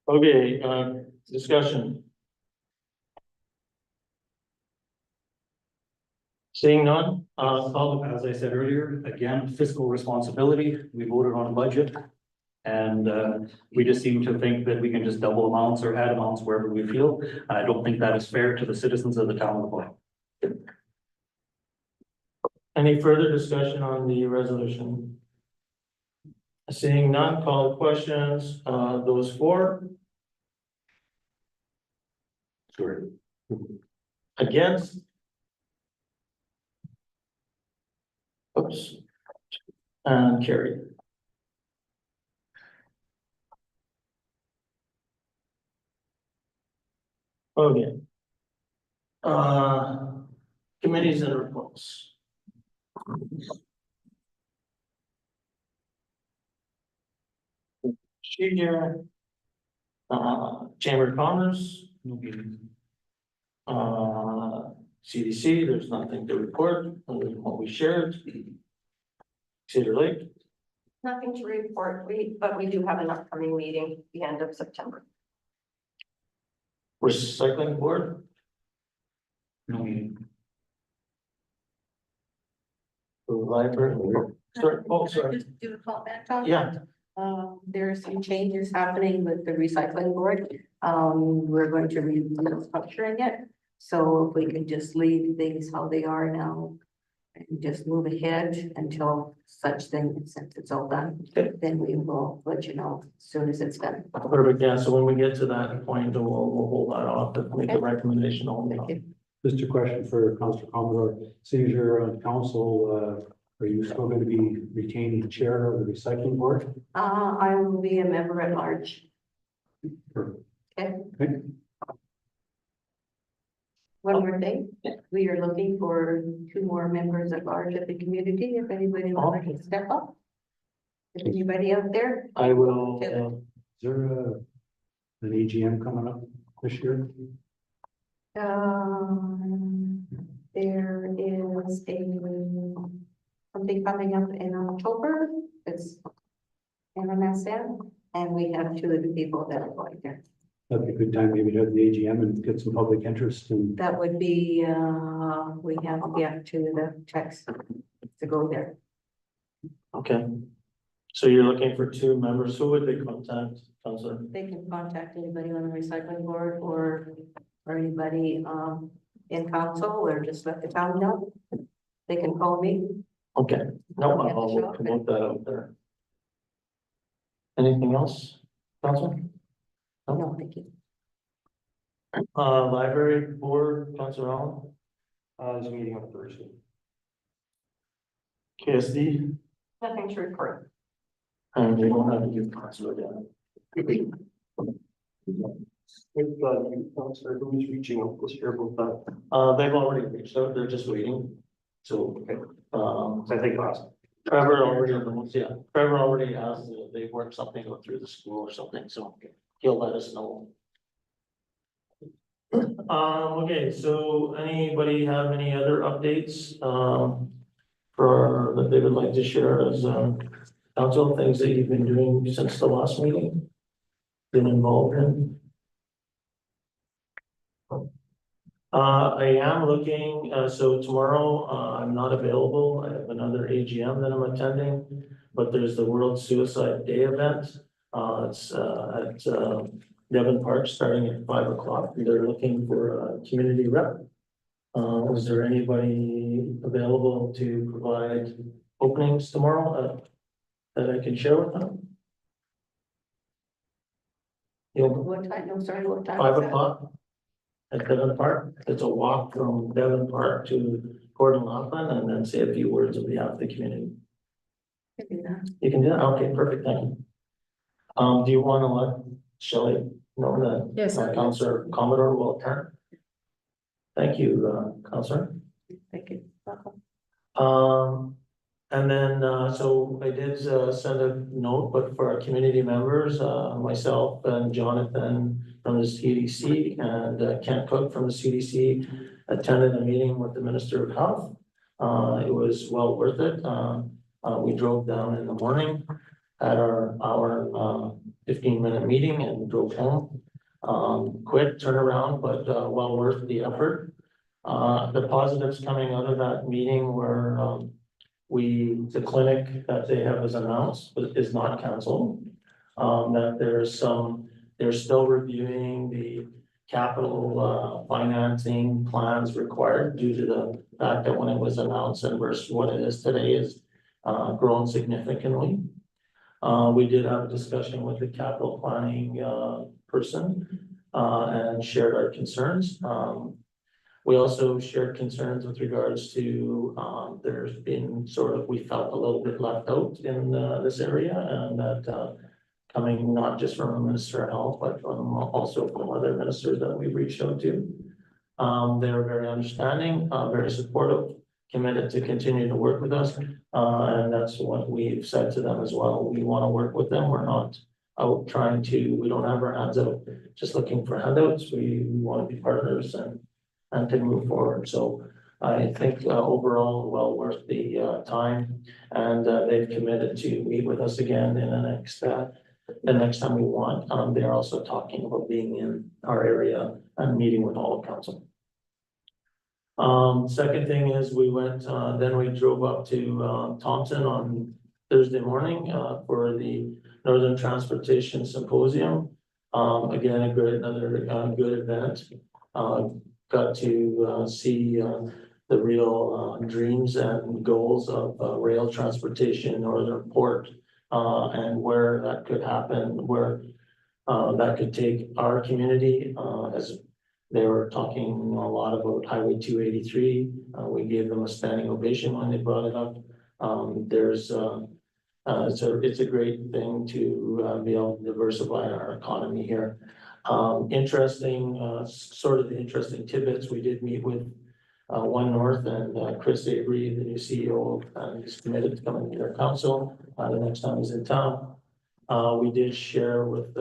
Okay, discussion. Seeing none, As I said earlier, again, fiscal responsibility, we voted on a budget. And we just seem to think that we can just double amounts or add amounts wherever we feel. I don't think that is fair to the citizens of the town of LaPointe. any further discussion on the resolution? Seeing none, call the questions, those for, Sure. against? Oops. And carried. Okay. Committees and reports. Procedure. Chamber of Commerce. No meetings. CDC, there's nothing to report, other than what we shared. Cedar Lake, Nothing to report, but we do have an upcoming meeting at the end of September. Recycling Board, No meeting. the library, sorry, oh, sorry, Just do a comment on yeah, there are some changes happening with the recycling board. We're going to be structuring it. So if we can just leave things how they are now and just move ahead until such thing, since it's all done, Okay. then we will let you know as soon as it's done. perfect, yeah, so when we get to that point, we'll hold that off to make a recommendation only. Thank you. Just a question for Councilor Commodore. Seeing you're on council, are you still going to be retaining the chair of the recycling board? I will be a member at large. Or- Okay. Okay. One more thing, we are looking for 2 more members at large of the community, if anybody would like to step up. Is anybody out there? I will, Is there an AGM coming up this year? There is a something coming up in October. It's MMSM, and we have two of the people that are going there. That'd be a good time maybe to have the AGM and get some public interest and That would be, we have to get to the text to go there. Okay. So you're looking for two members. Who would they contact, Counselor? They can contact anybody on the recycling board or anybody, in council, or just let the town know. They can call me. Okay, no, Yeah, I'll sure. promote that out there. Anything else, Counselor? No, thank you. Library Board, Counselor Allen, There's a meeting on Thursday. KSD, Nothing to report. and we don't have to give Counselor again. With, Counselor, who's reaching out this year about that? They've already reached out, they're just waiting. So, I think last. Trevor already has, they worked something out through the school or something, so he'll let us know. Okay, so anybody have any other updates, that they would like to share as, council, things that you've been doing since the last meeting? Been involved in? I am looking, so tomorrow, I'm not available. I have another AGM that I'm attending, but there's the World Suicide Day event. It's at Devon Park, starting at 5 o'clock. They're looking for a community rep. Is there anybody available to provide openings tomorrow that I can share with them? What time? No, sorry, what time? 5 is that? o'clock at Devon Park. It's a walk from Devon Park to Port and Laughlin, and then say a few words on behalf of the community. Can do that. You can do that? Okay, perfect, thank you. Do you want to let Shelley know that? Yes, sir. Councillor Commodore will attend. Thank you, Councillor. Thank you. Welcome. And then, so I did send a note, but for our community members, myself and Jonathan from the CDC and Kent Cook from the CDC attended a meeting with the Minister of Health. It was well worth it. We drove down in the morning, had our 15-minute meeting and drove home. Quick turnaround, but well worth the effort. The positives coming out of that meeting were the clinic that they have as announced is not canceled. That they're still reviewing the capital financing plans required due to the fact that when it was announced and versus what it is today is grown significantly. We did have a discussion with the capital planning person and shared our concerns. We also shared concerns with regards to, there's been we felt a little bit left out in this area, and that coming not just from the Minister of Health, but also from other ministers that we've reached out to. They're very understanding, very supportive, committed to continue to work with us. And that's what we've said to them as well. We want to work with them. We're not out we don't have our hands out just looking for handouts. We want to be partners and to move forward. So I think overall, well worth the time, and they've committed to meet with us again in the next time we want. They're also talking about being in our area and meeting with all of council. Second thing is we went, then we drove up to Thompson on Thursday morning for the Northern Transportation Symposium. Again, another good event. Got to see the real dreams and goals of rail transportation in Northern Port, and where that could happen, where that could take our community. As they were talking a lot about Highway 283, we gave them a standing ovation when they brought it up. It's a great thing to be able to diversify our economy here. Interesting, sort of the interesting tidbits. We did meet with One North and Chris Avery, the new CEO, and he's committed to coming to their council the next time he's in town. We did share with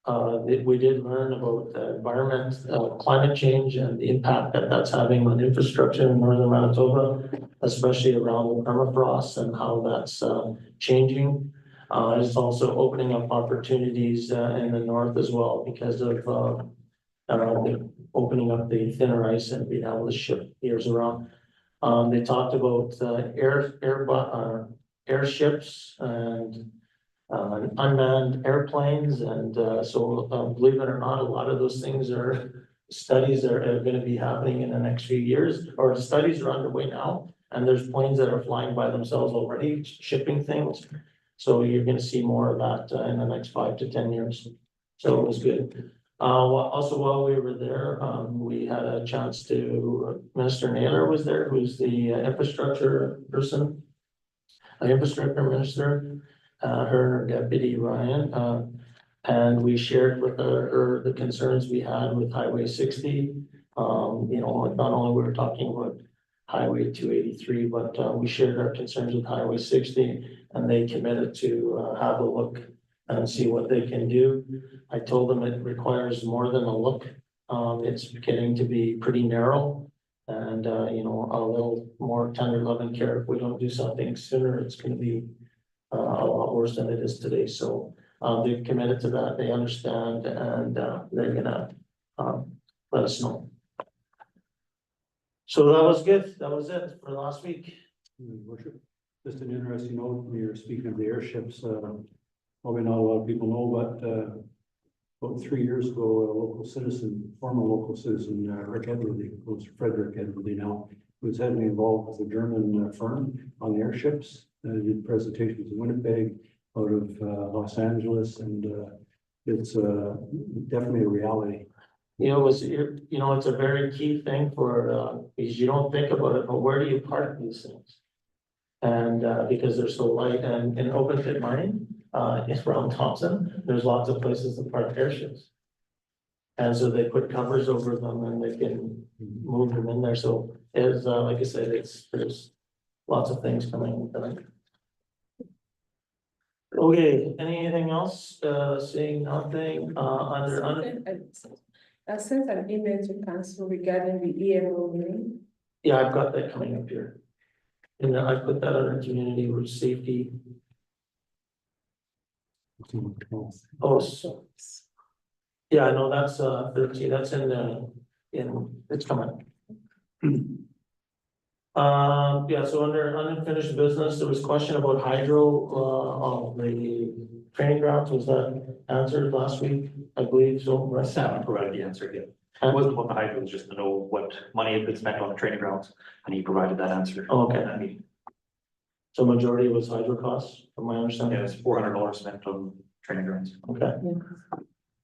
we did learn about the environment, climate change and the impact that that's having on infrastructure in northern Manitoba, especially around the permafrost and how that's changing. It's also opening up opportunities in the north as well because of the opening up the thinner ice and being able to ship gears around. They talked about airships and unmanned airplanes, and so believe it or not, a lot of those things are studies that are going to be happening in the next few years, or studies are underway now, and there's planes that are flying by themselves already, shipping things. So you're going to see more of that in the next 5 to 10 years. So it was good. Also, while we were there, we had a chance to, Minister Naylor was there, who's the infrastructure person, infrastructure minister, her deputy Ryan, and we shared with her the concerns we had with Highway 60. Not only we were talking about Highway 283, but we shared our concerns with Highway 60, and they committed to have a look and see what they can do. I told them it requires more than a look. It's getting to be pretty narrow, and a little more tender loving care. If we don't do something sooner, it's going to be a lot worse than it is today. So they've committed to that. They understand, and they're gonna let us know. So that was good. That was it for last week. Your Worship, just an interesting note, when you're speaking of the airships, probably not a lot of people know, but about 3 years ago, a local citizen, former local citizen, Rick Edwardy, who's Frederick Edwardy now, was heavily involved with a German firm on the airships. Did presentations in Winnipeg, out of Los Angeles, and it's definitely a reality. It's a very key thing for because you don't think about it, but where do you park these things? And because they're so light, and in open pit mining, it's around Thompson, there's lots of places to park airships. And so they put covers over them and they can move them in there. So it's like I said, there's lots of things coming. Okay, anything else? Seeing nothing, I sent an email to council regarding the EMO meeting. Yeah, I've got that coming up here. And I put that under community road safety. Oh, so. Yeah, I know that's 13, that's it's coming. Yeah, so under unfinished business, there was a question about hydro, on the training grounds. Was that answered last week? I believe so, right? Sam provided the answer, yeah. It wasn't about the hydro, it was just to know what money had been spent on the training grounds, and he provided that answer. Oh, okay. I mean, So majority was hydro costs, from my understanding? yeah, it was $400 spent on training grounds. Okay.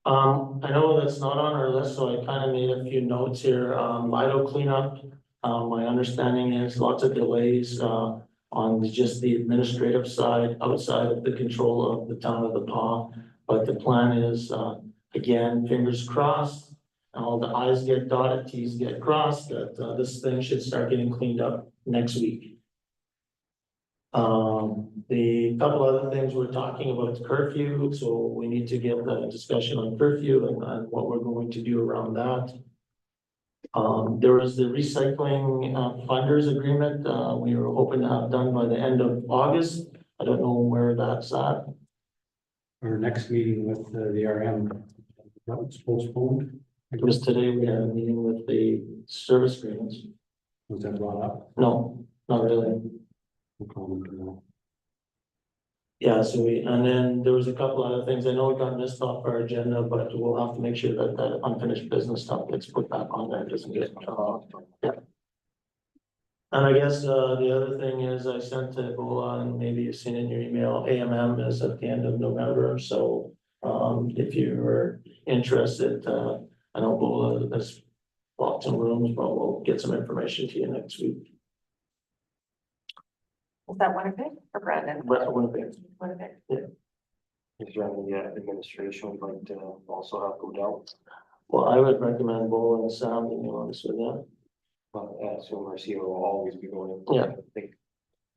I know that's not on our list, so I kind of made a few notes here. Lido cleanup. My understanding is lots of delays on just the administrative side, outside of the control of the town of the Pas. But the plan is, again, fingers crossed, all the i's get dotted, t's get crossed, that this thing should start getting cleaned up next week. The couple other things we're talking about is curfew, so we need to get the discussion on curfew and what we're going to do around that. There was the recycling funders agreement, we were hoping to have done by the end of August. I don't know where that's at. Our next meeting with the RM, that was postponed. It was today, we had a meeting with the service agreements. Was that brought up? No, not really. We'll comment on that. Yeah, so and then there was a couple other things. I know it got missed off our agenda, but we'll have to make sure that that unfinished business stuff gets put back on there, doesn't get, yeah. And I guess, the other thing is I sent to Bola, and maybe you've seen in your email, AMM is at the end of November, so, if you were interested, I know Bola has blocked some rooms, but we'll get some information to you next week. Is that Winnipeg or Brandon? Winnipeg. Winnipeg. Is there any administration we'd like to also have go down? Well, I would recommend Bola and Sam, to be honest with you. So Marcia will always be going. Yeah. I think,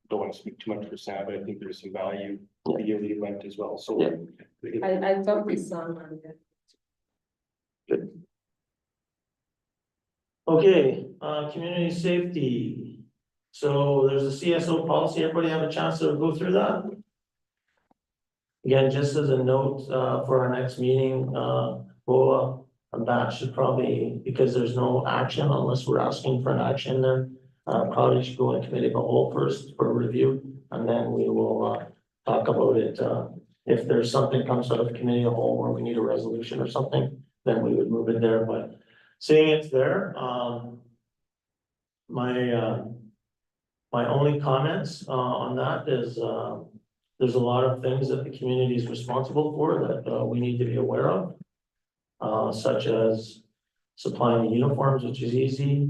don't want to speak too much for Sam, but I think there's some value to the yearly event as well, so. Yeah. I talked with Sam, and Okay, community safety. So there's a CSO policy. Everybody have a chance to go through that? Again, just as a note, for our next meeting, we'll, that should probably, because there's no action unless we're asking for an action there. Probably should go in committee of the whole first for review, and then we will, talk about it. If there's something comes out of committee of the whole where we need a resolution or something, then we would move it there, but seeing it's there, my only comments, on that is, there's a lot of things that the community is responsible for that, we need to be aware of. Such as supplying the uniforms, which is easy,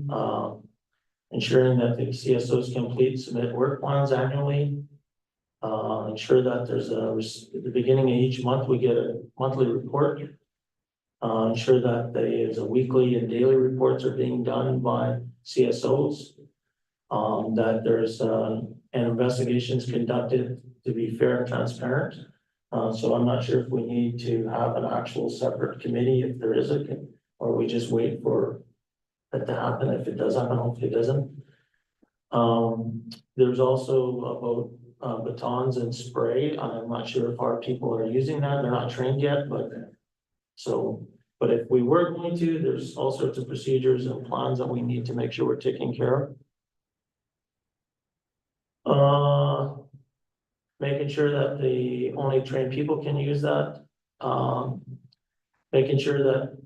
ensuring that the CSOs complete, submit work plans annually. Ensure that there's at the beginning of each month, we get a monthly report. Ensure that there's a weekly and daily reports are being done by CSOs. That there's, an investigations conducted to be fair and transparent. So I'm not sure if we need to have an actual separate committee, if there is or we just wait for that to happen. If it does happen, hopefully it doesn't. There's also about batons and spray. I'm not sure if our people are using that. They're not trained yet, but so, but if we were going to, there's all sorts of procedures and plans that we need to make sure we're taking care of. Making sure that the only trained people can use that. Making sure that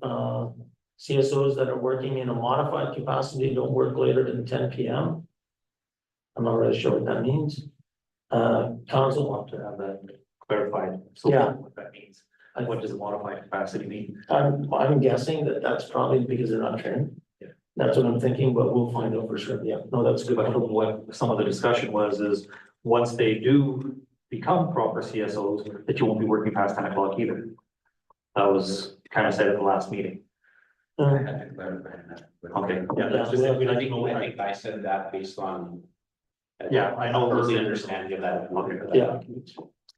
CSOs that are working in a modified capacity don't work later than 10 p.m. I'm not really sure what that means. Council Want to have that clarified. So Yeah. what that means. And what does a modified capacity mean? I'm guessing that that's probably because they're not trained. Yeah. That's what I'm thinking, but we'll find out for sure. Yeah, no, that's good. But from what some of the discussion was, is once they do become proper CSOs, that you won't be working past 10 o'clock either. That was kind of said at the last meeting. Uh, Okay, yeah, that's just, I didn't know. I think I said that based on. Yeah, I know. The understanding of that. Yeah.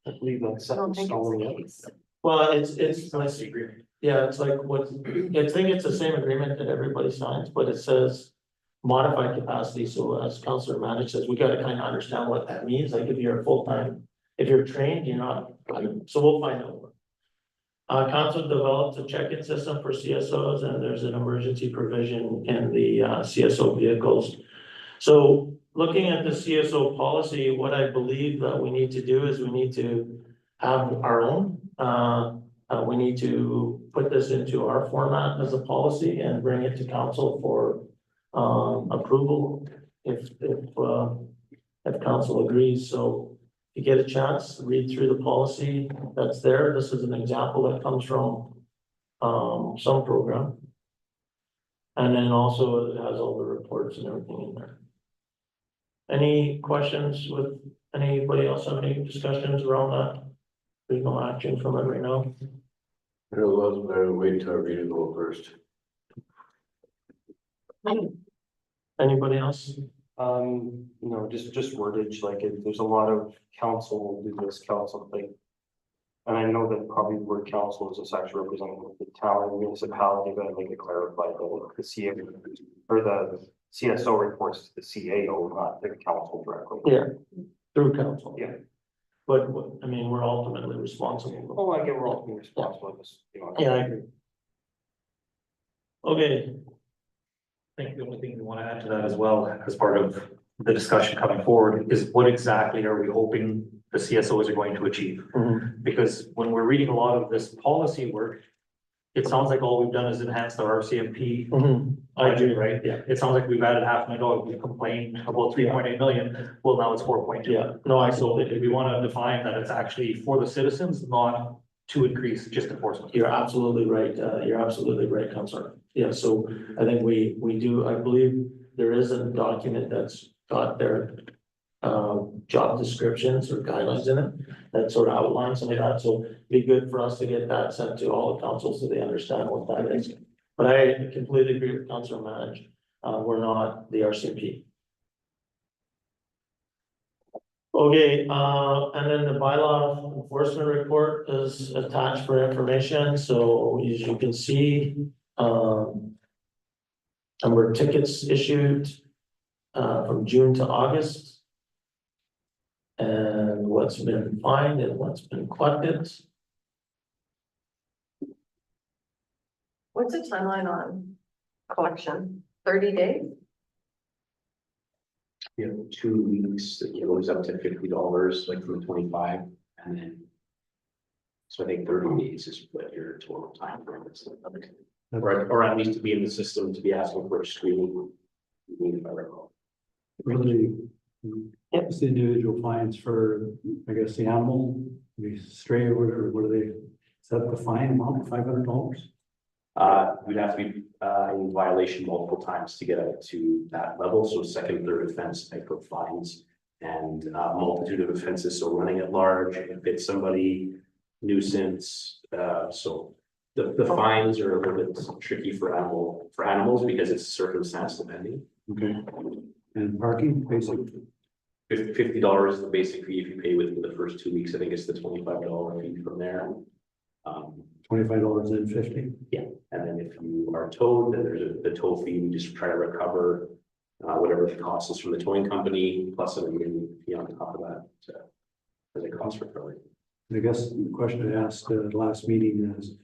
I believe that's. I don't think it's the case. Well, it's like, the agreement. yeah, it's like what, I think it's the same agreement that everybody signs, but it says modified capacity. So as Councillor Manic says, we gotta kind of understand what that means. Like if you're a full-time, if you're trained, you're not, so we'll find out. Council developed a check-in system for CSOs, and there's an emergency provision in the CSO vehicles. So looking at the CSO policy, what I believe that we need to do is we need to have our own. We need to put this into our format as a policy and bring it to council for approval if council agrees. So if you get a chance, read through the policy that's there. This is an example that comes from some program. And then also it has all the reports and everything in there. Any questions with anybody else? Have any discussions around that? There's no action from it right now. I don't know, but I'll wait till I read it all first. Anybody else? No, just wordage, like there's a lot of council, do this council thing. And I know that probably word council is actually representing the town and municipality, but I think it clarified that the CA or the CSO reports to the CAO, not the council directly. Yeah, through council. Yeah. But, I mean, we're ultimately responsible. Oh, I get we're all being responsible, just, you know. Yeah, I agree. Okay, I think the only thing we want to add to that as well, as part of the discussion coming forward, is what exactly are we hoping the CSOs are going to achieve? Because when we're reading a lot of this policy work, it sounds like all we've done is enhanced our RCMP. I agree, Right? Yeah. It sounds like we've added $500,000. We complained about 3.8 million. Well, now it's 4.2. Yeah, no, I So absolutely, we want to define that it's actually for the citizens, not to increase just enforcement. you're absolutely right. You're absolutely right, Councilor. Yeah, so I think we do, I believe there is a document that's got their job descriptions or guidelines in it that sort of outlines some of that. So it'd be good for us to get that sent to all the councils so they understand what that is. But I completely agree with Councilor Manage. We're not the RCMP. Okay, and then the bylaw enforcement report is attached for information. So as you can see, Number of tickets issued, from June to August. And what's been fined and what's been collected. What's the timeline on collection? 30 days? You know, 2 weeks, it goes up to $50, like from 25, and then. So I think 30 days is what your total time frame is. Or at least to be in the system, to be asking for a screening. If I recall. Really, it's the individual fines for, I guess, the animal, the stray or whatever, what are they? Is that the fine amount, $500? We'd have to be in violation multiple times to get up to that level, so second, third offense type of fines. And multitude of offenses, so running at large, if it's somebody, nuisance, so. The fines are a little bit tricky for animals because it's circumstance depending. Okay. And parking, basic, $50 is the basic fee if you pay within the first 2 weeks. I think it's the $25 fee from there. $25 and 50. And then if you are towed, then there's the tow fee. We just try to recover whatever the cost is from the towing company, plus an immediate fee on top of that. So as a cost recovery. I guess the question I asked at the last meeting is,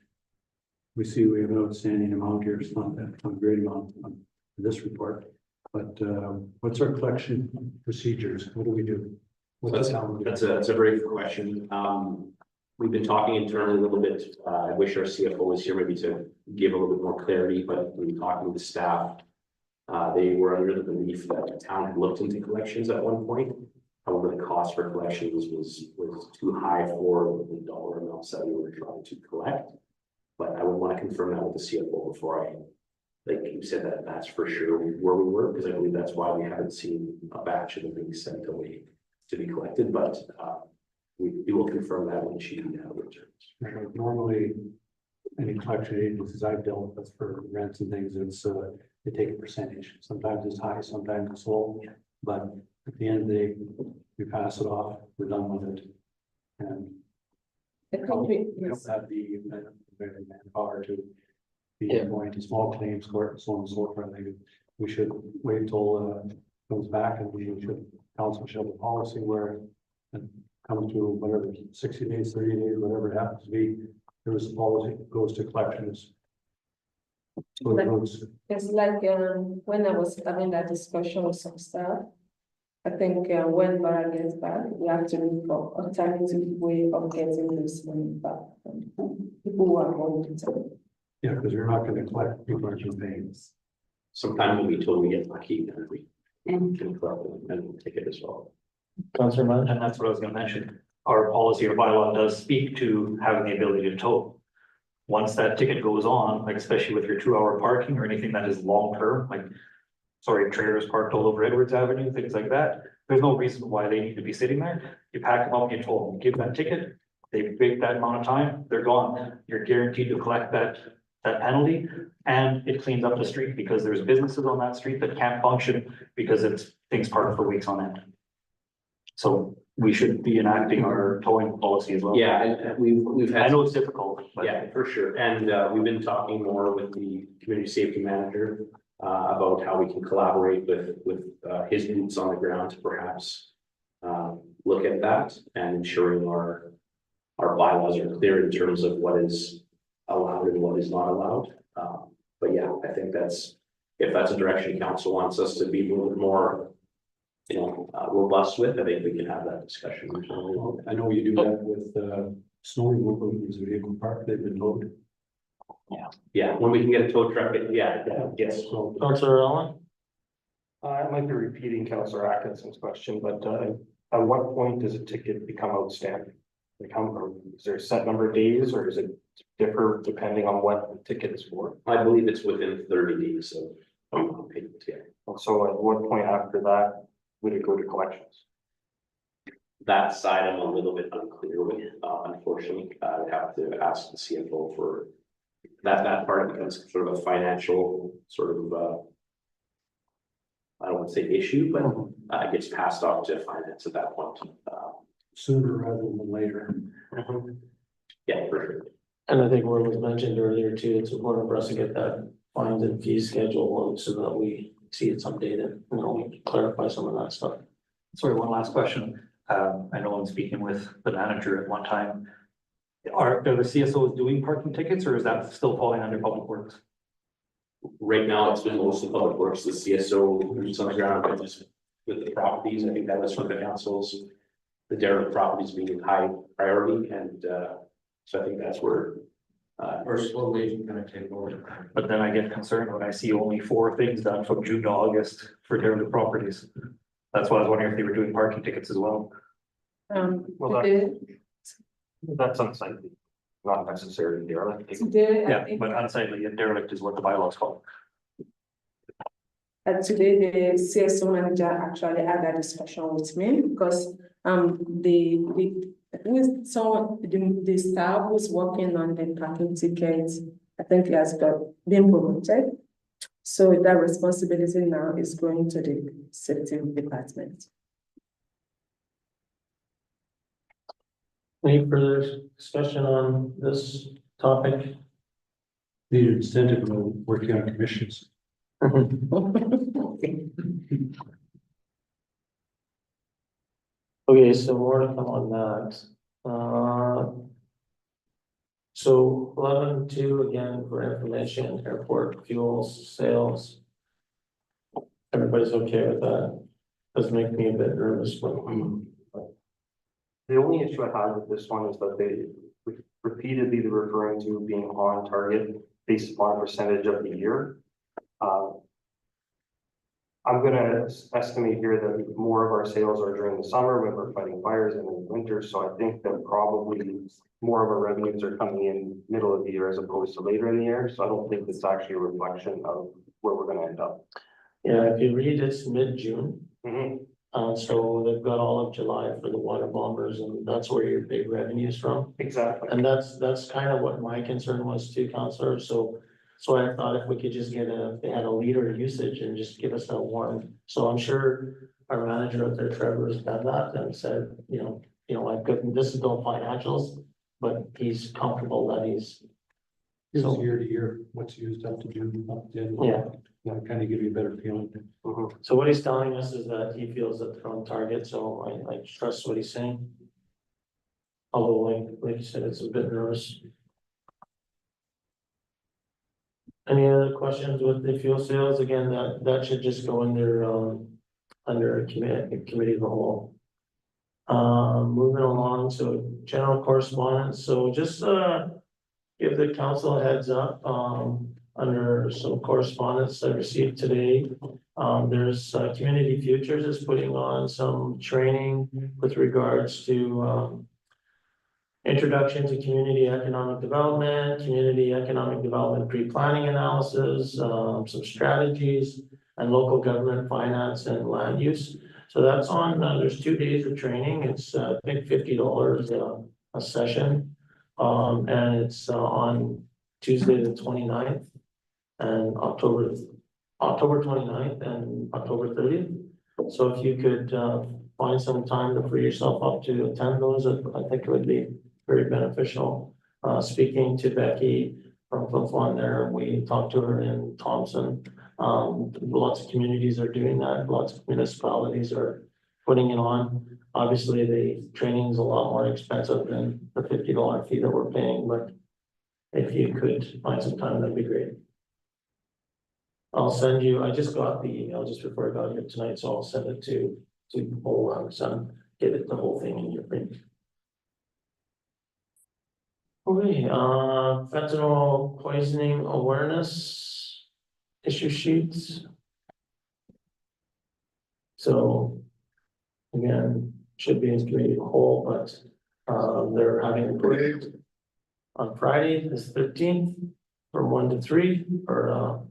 we see we have an outstanding amount here. It's not that not a great amount on this report, but what's our collection procedures? What do we do? That's a very good question. We've been talking internally a little bit. I wish our CFO was here maybe to give a little bit more clarity, but when talking with the staff, they were under the belief that the town had looked into collections at one point. However, the cost for collections was too high for the dollar amounts that we were trying to collect. But I would want to confirm that with the CFO before I, like you said, that's for sure where we were, because I believe that's why we haven't seen a batch of them being sent away to be collected, but we will confirm that when she returns. Normally, any collection agencies I've dealt with for rents and things, it's they take a percentage. Sometimes it's high, sometimes it's low, but at the end of the day, we pass it off, we're done with it. And I think we, we don't have the manpower to be going to small claims court and so on and so forth. I think we should wait till it comes back, and we should, council should have a policy where it comes to whatever, 60 days, 30 days, whatever it happens to be, there is a policy that goes to collections. So it goes, it's like, when I was having that discussion with some staff, I think when Bara gets back, we have to look for alternative way of getting this money back from people who are going to town. yeah, because you're not going to collect people are just paying. Sometimes when we told we get lucky, then we can collect them and we'll take it as well. Councillor Mann? And that's what I was gonna mention. Our policy or bylaw does speak to having the ability to tow. Once that ticket goes on, like especially with your 2-hour parking or anything that is long-term, like, sorry, trailers parked all over Edwards Avenue, things like that. There's no reason why they need to be sitting there. You pack them up, you tow them, give that ticket, they break that amount of time, they're gone. You're guaranteed to collect that penalty, and it cleans up the street because there's businesses on that street that can't function because it's things parked for weeks on end. So we should be enacting our towing policy as well. Yeah, and we've had. I know it's difficult, but. Yeah, for sure. And we've been talking more with the community safety manager about how we can collaborate with his boots on the ground to perhaps look at that and ensuring our bylaws are clear in terms of what is allowed and what is not allowed. But yeah, I think if that's a direction council wants us to be a little bit more, robust with, I think we can have that discussion. I know you do that with snow removal, there's a vehicle park, they've been towed. Yeah, when we can get a tow truck, yes. So Councillor Allen? I might be repeating Councillor Atkinson's question, but at what point does a ticket become outstanding? Is there a set number of days, or does it differ depending on what the ticket is for? I believe it's within 30 days of payment, yeah. So at what point after that would it go to collections? That side I'm a little bit unclear with, unfortunately. I would have to ask the CFO for that part becomes sort of a financial sort of, I don't want to say issue, but it gets passed off to finance at that point. sooner rather than later. Yeah, for sure. And I think what was mentioned earlier too, it's important for us to get that fines and fees schedule so that we see it's updated, you know, we can clarify some of that stuff. Sorry, one last question. I know I'm speaking with the manager at one time. Are the CSOs doing parking tickets or is that still falling under public works? Right now, it's been mostly public works, the CSO, boots on the ground, but just with the properties, I think that was from the councils. The derelict properties being high priority and, so I think that's where. Or slowly gonna take over. But then I get concerned when I see only 4 things done from June to August for derelict properties. That's why I was wondering if they were doing parking tickets as well. Well, Today, That's unsightly, not necessarily derelict. today, I Yeah, think, but unsightly and derelict is what the bylaws call. today the CSO manager actually had a discussion with me because, with someone, the staff who's working on the parking tickets, I think he has been promoted. So that responsibility now is going to the safety department. Any further discussion on this topic? The incentive of working on commissions. Okay, so more to come on that. So 11.2 again for information, airport fuels, sales. Everybody's okay with that? Does make me a bit nervous, but The only issue I have with this one is that they repeatedly they're referring to being on target based upon percentage of the year. I'm gonna estimate here that more of our sales are during the summer when we're fighting fires and in the winter, so I think that probably more of our revenues are coming in middle of the year as opposed to later in the year, so I don't think it's actually a reflection of where we're gonna end up. yeah, if you read it's mid-June. Mhm. So they've got all of July for the water bombers and that's where your big revenue is from. Exactly. And that's kind of what my concern was too, Counselor, so I thought if we could just get they had a liter usage and just give us that one. So I'm sure our manager up there, Trevor's done that and said, I couldn't, this is no financials, but he's comfortable that he's. It's So, year to year, what's used up to June, up to end. yeah, That kind of give you a better feeling. Mhm. so what he's telling us is that he feels that they're on target, so I trust what he's saying. Although, like you said, it's a bit nervous. Any other questions with the fuel sales? Again, that should just go under a committee of the whole. Moving along, so general correspondence, so just give the council a heads up, under some correspondence I received today. There's Community Futures is putting on some training with regards to introduction to community economic development, pre-planning analysis, some strategies, and local government finance and land use. So that's on, there's 2 days of training. It's, I think $50 a session. And it's on Tuesday, the 29th and October 29th and October 30th. So if you could, find some time to free yourself up to attend those, I think it would be very beneficial. Speaking to Becky from Flin Flon there, we talked to her in Thompson. Lots of communities are doing that. Lots of municipalities are putting it on. Obviously, the training is a lot more expensive than the $50 fee that we're paying, but if you could find some time, that'd be great. I'll send you, I just got the email just before I got here tonight, so I'll send it to whole son, get it the whole thing in your print. Okay, fentanyl poisoning awareness issue sheets. So again, should be in committee of the whole, but they're having a parade on Friday, this 13th, from 1 to 3, or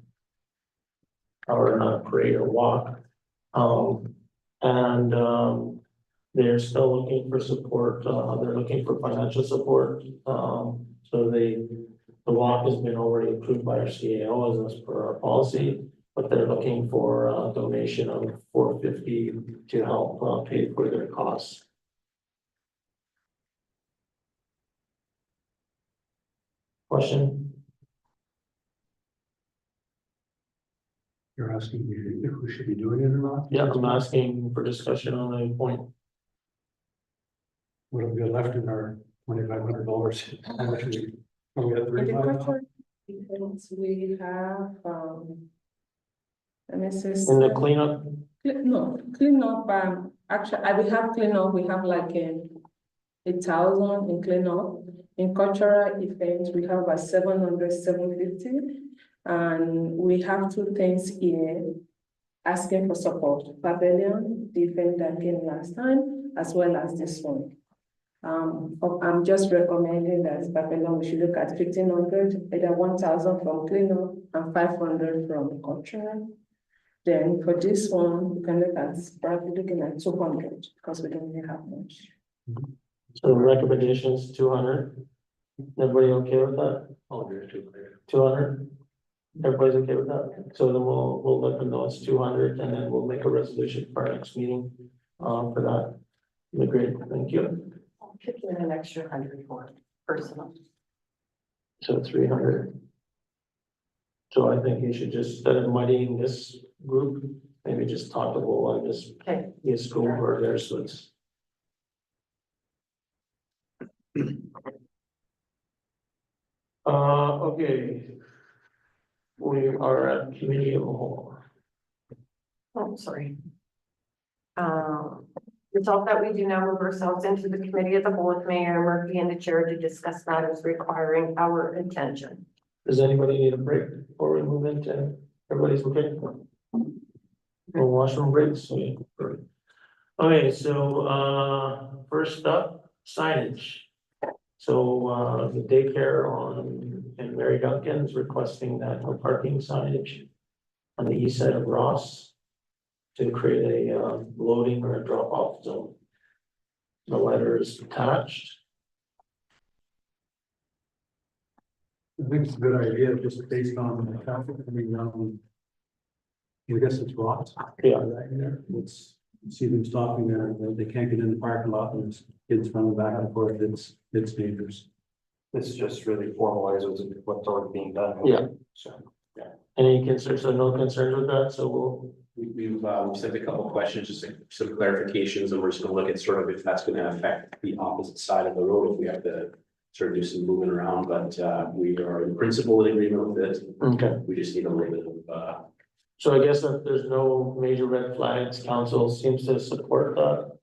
not a parade or walk. They're still looking for support, they're looking for financial support. So the walk has been already approved by our CAO as per our policy, but they're looking for a donation of $450 to help pay for their costs. Question? You're asking me if we should be doing it or not? Yeah, I'm asking for discussion on the point. What have we got left in our $2,500? How much we got In the 35 now? cultural events, we have, let me see. In the cleanup, Clean up, actually, we have clean up, we have like 1,000 in clean up. In cultural events, we have about 700, 750. And we have two things here asking for support. Pavilion, the event that came last time, as well as this one. I'm just recommending that Pavilion, we should look at 1,500, either 1,000 from cleanup and 500 from cultural. Then for this one, we can look at probably looking at 200 because we don't really have much. so the recommendations 200. Everybody okay with that? 200? Everybody's okay with that? So then we'll let them know it's 200 and then we'll make a resolution for our next meeting, for that. Great, thank you. I'll kick in an extra 100 for personal. So 300. So I think you should just, instead of muddying this group, maybe just talk to Lola and just Okay. get school over there, so it's. Okay. We are at committee of the whole. Oh, sorry. Resolve that we do now move ourselves into the committee of the whole with Mayor Murphy and the chair to discuss matters requiring our attention. Does anybody need a break before we move into, everybody's okay? No washroom breaks? Okay, so, first up, signage. So, the daycare in Mary Duncan's requesting that no parking signage on the east side of Ross to create a, loading or a drop-off zone. The letter is attached. I think it's a good idea, just based on the traffic coming down. I guess it's Ross. Yeah. Right there. It's, see them stopping there, they can't get in the parking lot, and there's kids running back and forth, it's dangerous. This just really formalizes what's already being done. Yeah. So. Any concerns, so no concerns with that, so we'll. We've sent a couple of questions, just like some clarifications, and we're just gonna look at sort of if that's gonna affect the opposite side of the road, if we have to sort of do some moving around, but we are in principle in agreement with it. Okay. We just need a little bit of So I guess if there's no major red flags, council seems to support that.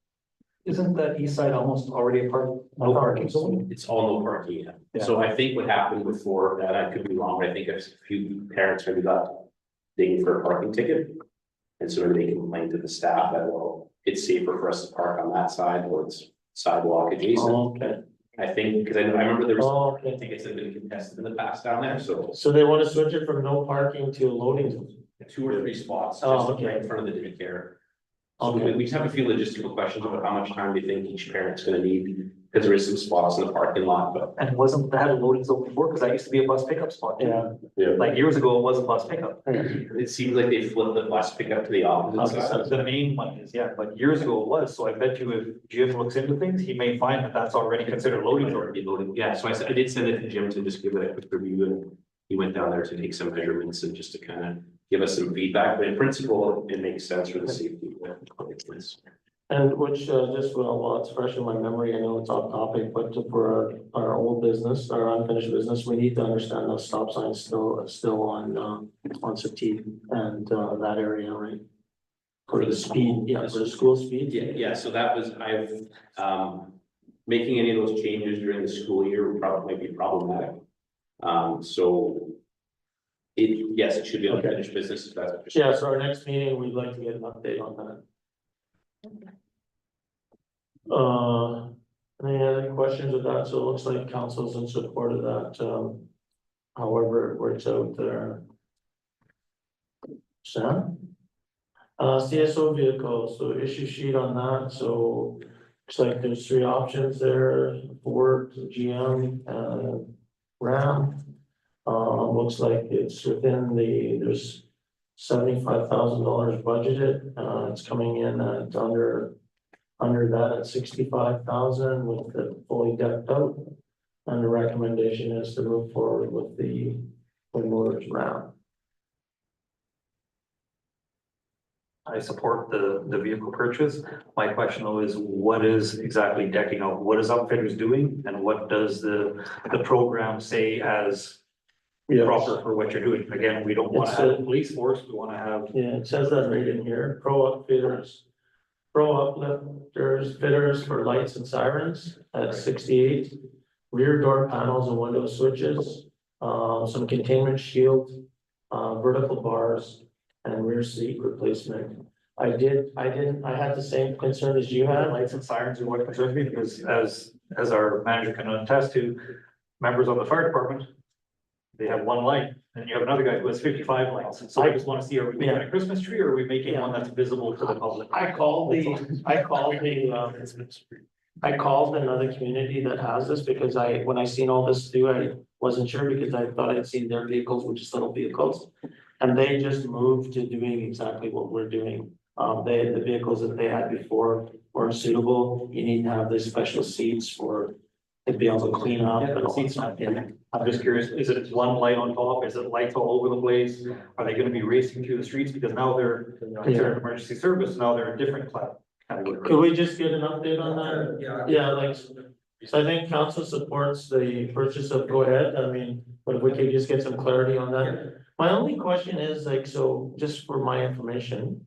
Isn't that east side almost already a no parking zone? it's all no parking. So I think what happened before that, I could be wrong, but I think a few parents maybe got dinged for a parking ticket. And so maybe they complained to the staff that, well, it's safer for us to park on that side or it's sidewalk adjacent. Okay. I think, because I remember there was Okay. tickets that have been contested in the past down there, so So they want to switch it from no parking to loading zone. 2 or 3 spots, Oh, just okay. right in front of the daycare. So Okay. we just have a few logistical questions about how much time do you think each parent's gonna need, because there is some spots in the parking lot, but. And wasn't that a loading zone before? Because that used to be a bus pickup spot. too. Yeah. Like years ago, it was a bus pickup. It seems like they flipped the bus pickup to the opposite side. The main one is, yeah, but years ago it was, so I bet you if Jim looks into things, he may find that that's already considered loading zone. Already loaded, yeah, so I did send it to Jim to just give it a quick review, and he went down there to take some measurements and just to kind of give us some feedback, but in principle, it makes sense for the safety. And which, just while it's fresh in my memory, I know it's off topic, but for our old business, our unfinished business, we need to understand those stop signs still on Settee and, that area, right? For the speed, yeah, for the school speed. Yeah, so that was, making any of those changes during the school year would probably might be problematic. So yes, it should be unfinished business, if that's what you're Yeah, so our next meeting, we'd like to get an update on that. Any other questions with that? So it looks like council's in support of that, however it works out there. Sam? CSO vehicle, so issue sheet on that, so looks like there's 3 options there, Ford, GM, Ram. Looks like it's within there's $75,000 budgeted, it's coming in at under that at 65,000 with the fully decked out. And the recommendation is to move forward with the motors round. I support the vehicle purchase. My question though is what is exactly decking out? What is Outfitters doing? And what does the program say as proper for what you're doing? Again, we don't wanna It's have a- a police force, we wanna have. Yeah, it says that right in here, pro uplifters fitters for lights and sirens at 68. Rear door panels and window switches, some containment shield, vertical bars and rear seat replacement. I had the same concern as you had. Lights and sirens are what concerns me because as our manager can attest to, members of the fire department, they have one light and you have another guy who has 55 lights. So I just wanna see, are we making a Christmas tree or are we making one that's visible to the public? I called another community that has this because when I seen all this too, I wasn't sure because I thought I'd seen their vehicles, which is little vehicles. And they just moved to doing exactly what we're doing. The vehicles that they had before weren't suitable. You need to have the special seats to be able to clean up. Yeah, the seats not in. I'm just curious, is it one light on top? Is it lights all over the place? Are they gonna be racing through the streets? Because now they're considered emergency service, now they're a different category. Could we just get an update on that? Yeah, like, so I think council supports the purchase of Go Ahead. I mean, but if we could just get some clarity on that. My only question is like, so just for my information.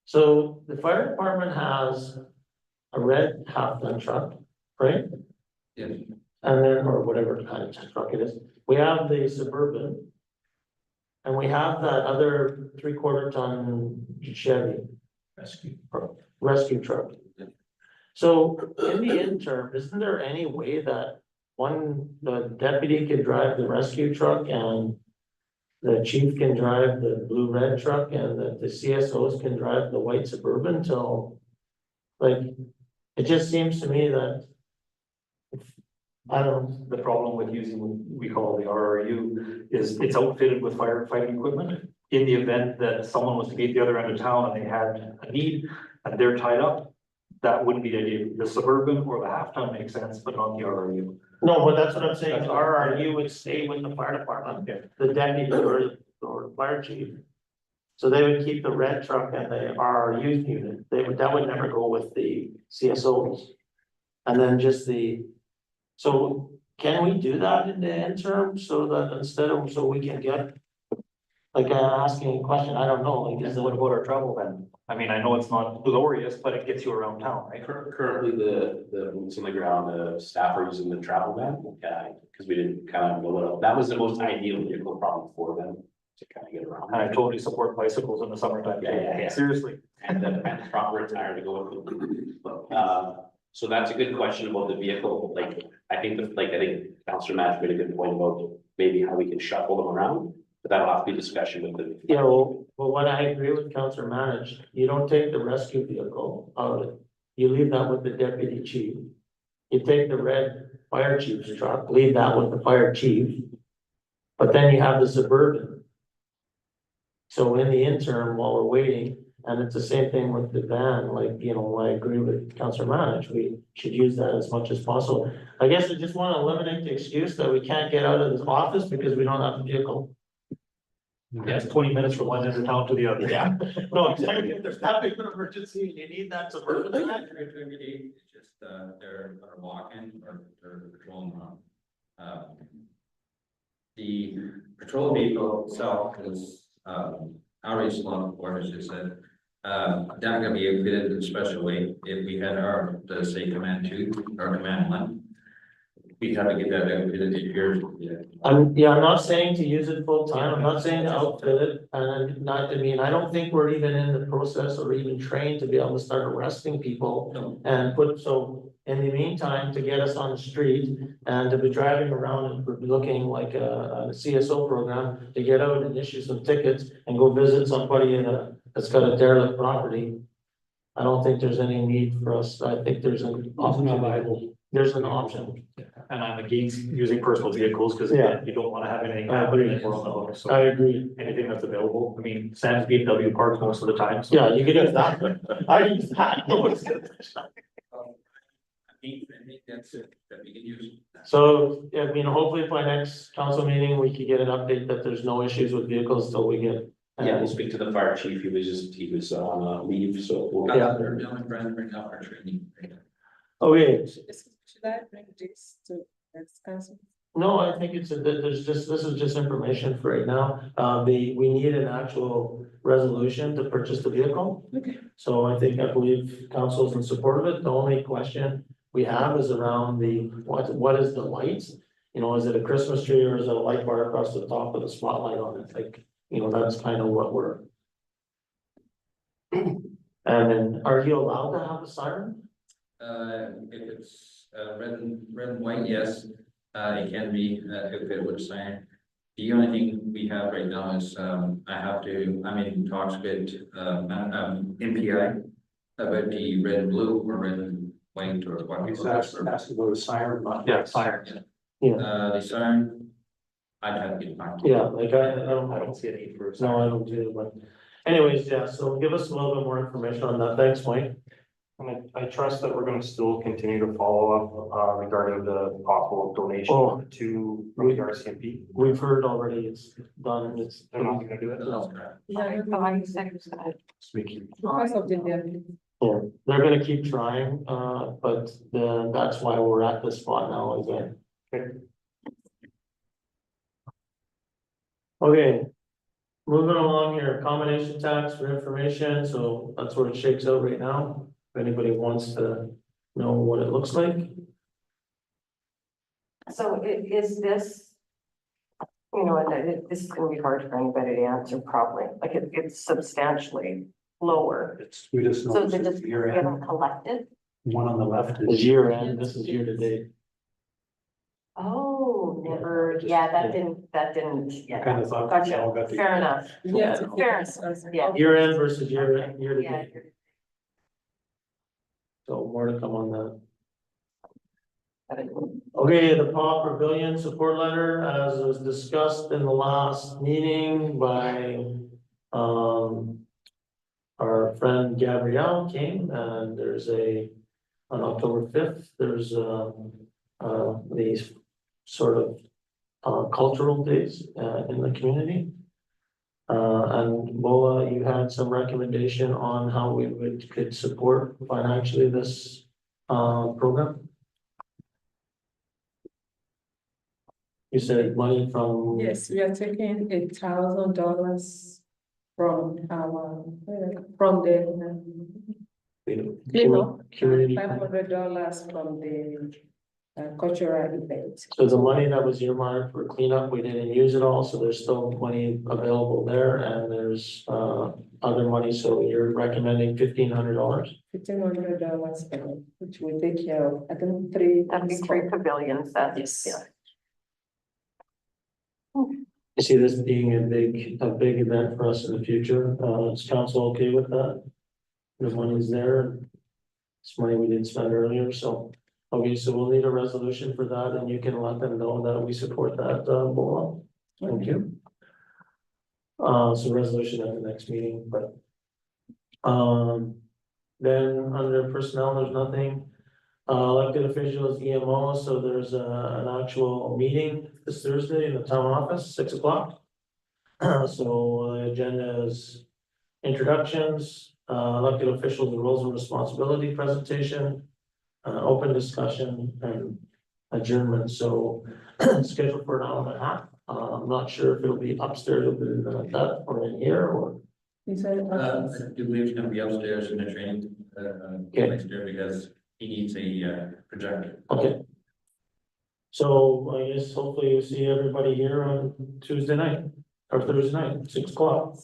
So the fire department has a red half-ton truck, right? Yes. And then, or whatever kind of truck it is, we have the Suburban. And we have that other 3/4 ton Chevy. Rescue truck. So in the interim, isn't there any way that the deputy can drive the rescue truck and the chief can drive the blue-red truck and the CSOs can drive the white Suburban till, like, it just seems to me that I don't know. The problem with using what we call the RRU is it's outfitted with firefighting equipment. In the event that someone was to be at the other end of town and they had a need and they're tied up, that wouldn't be the idea. The Suburban or the half-ton makes sense, but not the RRU. No, but that's what I'm saying, RRU would stay with the fire department, the deputy or fire chief. So they would keep the red truck and the RRU unit, that would never go with the CSOs. And then just so can we do that in the interim so that so we can get? Like asking a question, I don't know, like is What about our travel then? I mean, I know it's not glorious, but it gets you around town, right? Currently, the boots on the ground, the staff are using the travel van, because we didn't kind of know that was the most ideal vehicle problem for them to kind of get around. And I totally support bicycles in the summertime. Yeah. Seriously. And the proper tire to go with. So that's a good question about the vehicle, I think Councilor Match made a good point about maybe how we can shuffle them around. But that'll have to be discussion with the. Yeah, well, what I agree with Councilor Manage, you don't take the rescue vehicle out of it. You leave that with the deputy chief. You take the red fire chief's truck, leave that with the fire chief. But then you have the Suburban. So in the interim, while we're waiting, and it's the same thing with the van, I agree with Councilor Manage, we should use that as much as possible. I guess I just want to eliminate the excuse that we can't get out of this office because we don't have a vehicle. Yeah, it's 20 minutes from one end of town to the other. Yeah, no, exactly, if there's that big of an emergency and you need that Suburban. It's just, they're walking or they're patrolling around. The patrol vehicle itself is, outreach law enforcement has said, that gonna be outfitted in a special way. If we had say command 2 or command 1. We have to get that outfitted in years. I'm not saying to use it full time, I'm not saying to outfit it, and I don't think we're even in the process or even trained to be able to start arresting people. And in the meantime, to get us on the street and to be driving around and looking like a CSO program to get out and issue some tickets and go visit somebody that's got a derelict property. I don't think there's any need for us, I think there's an option. There's an option. And I'm against using personal vehicles because you don't want to have anything I happen agree. and we're on the hook. So I agree. anything that's available. I mean, Sam's BMW parks most of the time. So. Yeah, you can use that. I use that. No one's gonna touch that. I think that's it, that we can use. So, I mean, hopefully by next council meeting, we could get an update that there's no issues with vehicles till we get. Yeah, we'll speak to the fire chief. He was on leave, so we'll. Yeah. They're trying to bring up our training. Okay, Should I bring this to next council? no, I think it's, there's just, this is just information for right now. We need an actual resolution to purchase the vehicle. Okay. So I believe council's in support of it. The only question we have is around what is the lights? You know, is it a Christmas tree or is it a light bar across the top with a spotlight on it? Like, you know, that's kind of what we're. And then, are you allowed to have a siren? If it's, red and white, yes, it can be, if it would sign. The only thing we have right now is, I'm in talks with, MPI about the red and blue or red and white or what. He's asked about a siren, not. Yeah, siren. Yeah. The siren, I'd have to get back to. Yeah, like I don't see a need for. No, I don't do, but anyways, yeah, so give us a little bit more information on that. Thanks, Mike. And I trust that we're gonna still continue to follow up, regarding the possible donation Oh. from the RCMP. We've heard already it's done, it's. They're not gonna do it. No. Yeah, because of the deadline. Yeah, they're gonna keep trying, but then that's why we're at this spot now again. Okay. Moving along here, combination tax for information, so that's where it shakes out right now. If anybody wants to know what it looks like. So is this, you know, and this is gonna be hard for anybody to answer probably, like it's substantially lower. We just So noticed they it just year get end, them collected? one on the left It's is. year end, this is year to date. Oh, never, yeah, that didn't, yeah. Kind of thought. we all Gotcha, got the- fair enough. Yeah. Fair enough, yeah. Year end versus year to Yeah, date, so more to come on that. Okay, the Paw Pavilion support letter, as was discussed in the last meeting by, our friend Gabrielle came, and there's on October 5th, there's, these sort of, cultural days, in the community. And Bola, you had some recommendation on how we could support financially this, program? You said money from. Yes, we are taking $1,000 from our, from the cleanup, Community. $500 from the cultural event. So the money that was earmarked for cleanup, we didn't use it all, so there's still money available there, and there's other money, so you're recommending $1,500? $1,500, which will take care of, I think, three. That'd be 3 pavilions, that's, Yes. yeah. I see this being a big event for us in the future. Is council okay with that? The money's there. It's money we didn't spend earlier, so, okay, so we'll need a resolution for that, and you can let them know that we support that, Bola. Thank you. So resolution at the next meeting, but. Then under personnel, there's nothing. Elected officials, EMO, so there's an actual meeting this Thursday in the town office, 6 o'clock. So the agenda is introductions, elected officials, the roles and responsibility presentation, open discussion and adjournment, so scheduled for an hour and a half. I'm not sure if it'll be upstairs within that or in here or. You said, I do believe it's gonna be upstairs in the training, Okay. next year because he needs a projector. Okay. So I guess hopefully you'll see everybody here on Tuesday night or Thursday night, 6 o'clock.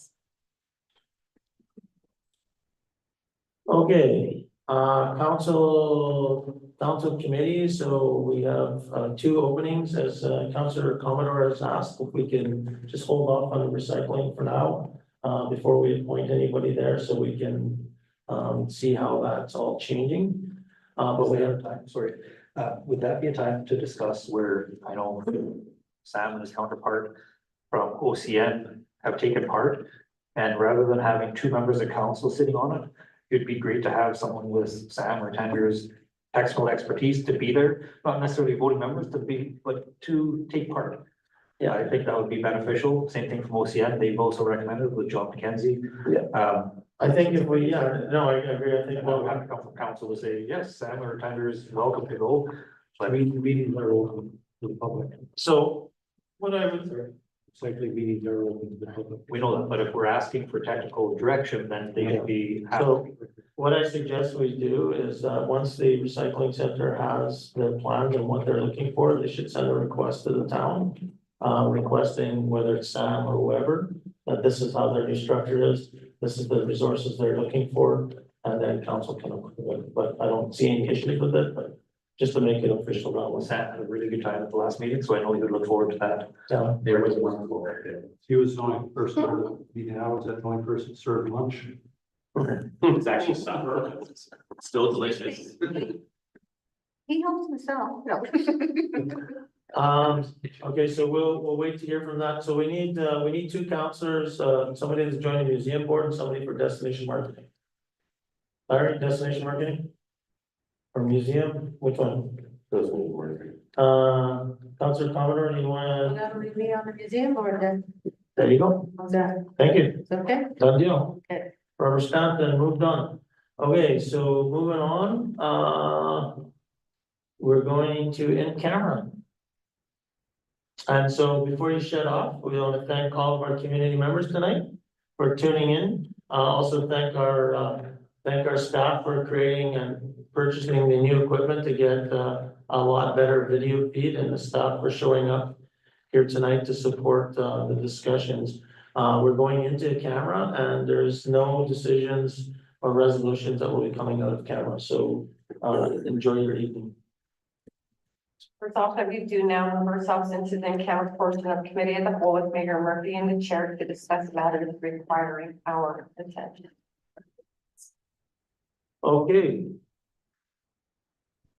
Okay, council committee, so we have 2 openings as Councilor Commodore has asked if we can just hold off on the recycling for now. Before we appoint anybody there, so we can see how that's all changing. But we have time, sorry, would that be a time to discuss where I know Sam and his counterpart from OCN have taken part? And rather than having 2 members of council sitting on it, it'd be great to have someone with Sam or 10 years technical expertise to be there, not necessarily voting members to be, but to take part. Yeah, I think that would be beneficial. Same thing from OCN. They've also recommended with John McKenzie. I think if we, yeah, no, I agree, I think, And we'll have well, to come from council to say, yes, Sam or Tyler is welcome to go. But Meetings are open to the public. so what I would, Cycling meetings are open to the public. we know that, but if we're asking for technical direction, then they should be. So- what I suggest we do is, once the recycling center has their plans and what they're looking for, they should send a request to the town. Requesting whether it's Sam or whoever, that this is how their new structure is, this is the resources they're looking for. And then council can approve it, but I don't see any issues with it, but just to make it official, that was Sam had a really good time at the last meeting, so I know he would look forward to that. There was wonderful. He was the only person at the meeting. I was the only person served lunch. It's actually supper. Still delicious. He helps himself, no. Okay, so we'll wait to hear from that. So we need two counselors, somebody to join the museum board and somebody for destination marketing. Larry, destination marketing? Or museum, which one? Doesn't work. Counselor Commodore, you Well, wanna, that'll leave me on the museum board then. there you go. How's that? Thank you. It's okay? Done deal. Okay. Rubber stamped and moved on. Okay, so moving on, we're going to in camera. And so before you shut off, we want to thank all of our community members tonight for tuning in. Also thank our staff for creating and purchasing the new equipment to get a lot better video feed, and the staff for showing up here tonight to support the discussions. We're going into camera and there's no decisions or resolutions that will be coming out of camera, so enjoy your evening. First off, that we do now move ourselves into the in-camera portion of committee of the whole with Mayor Murphy and the chair to discuss matters requiring our attention. Okay,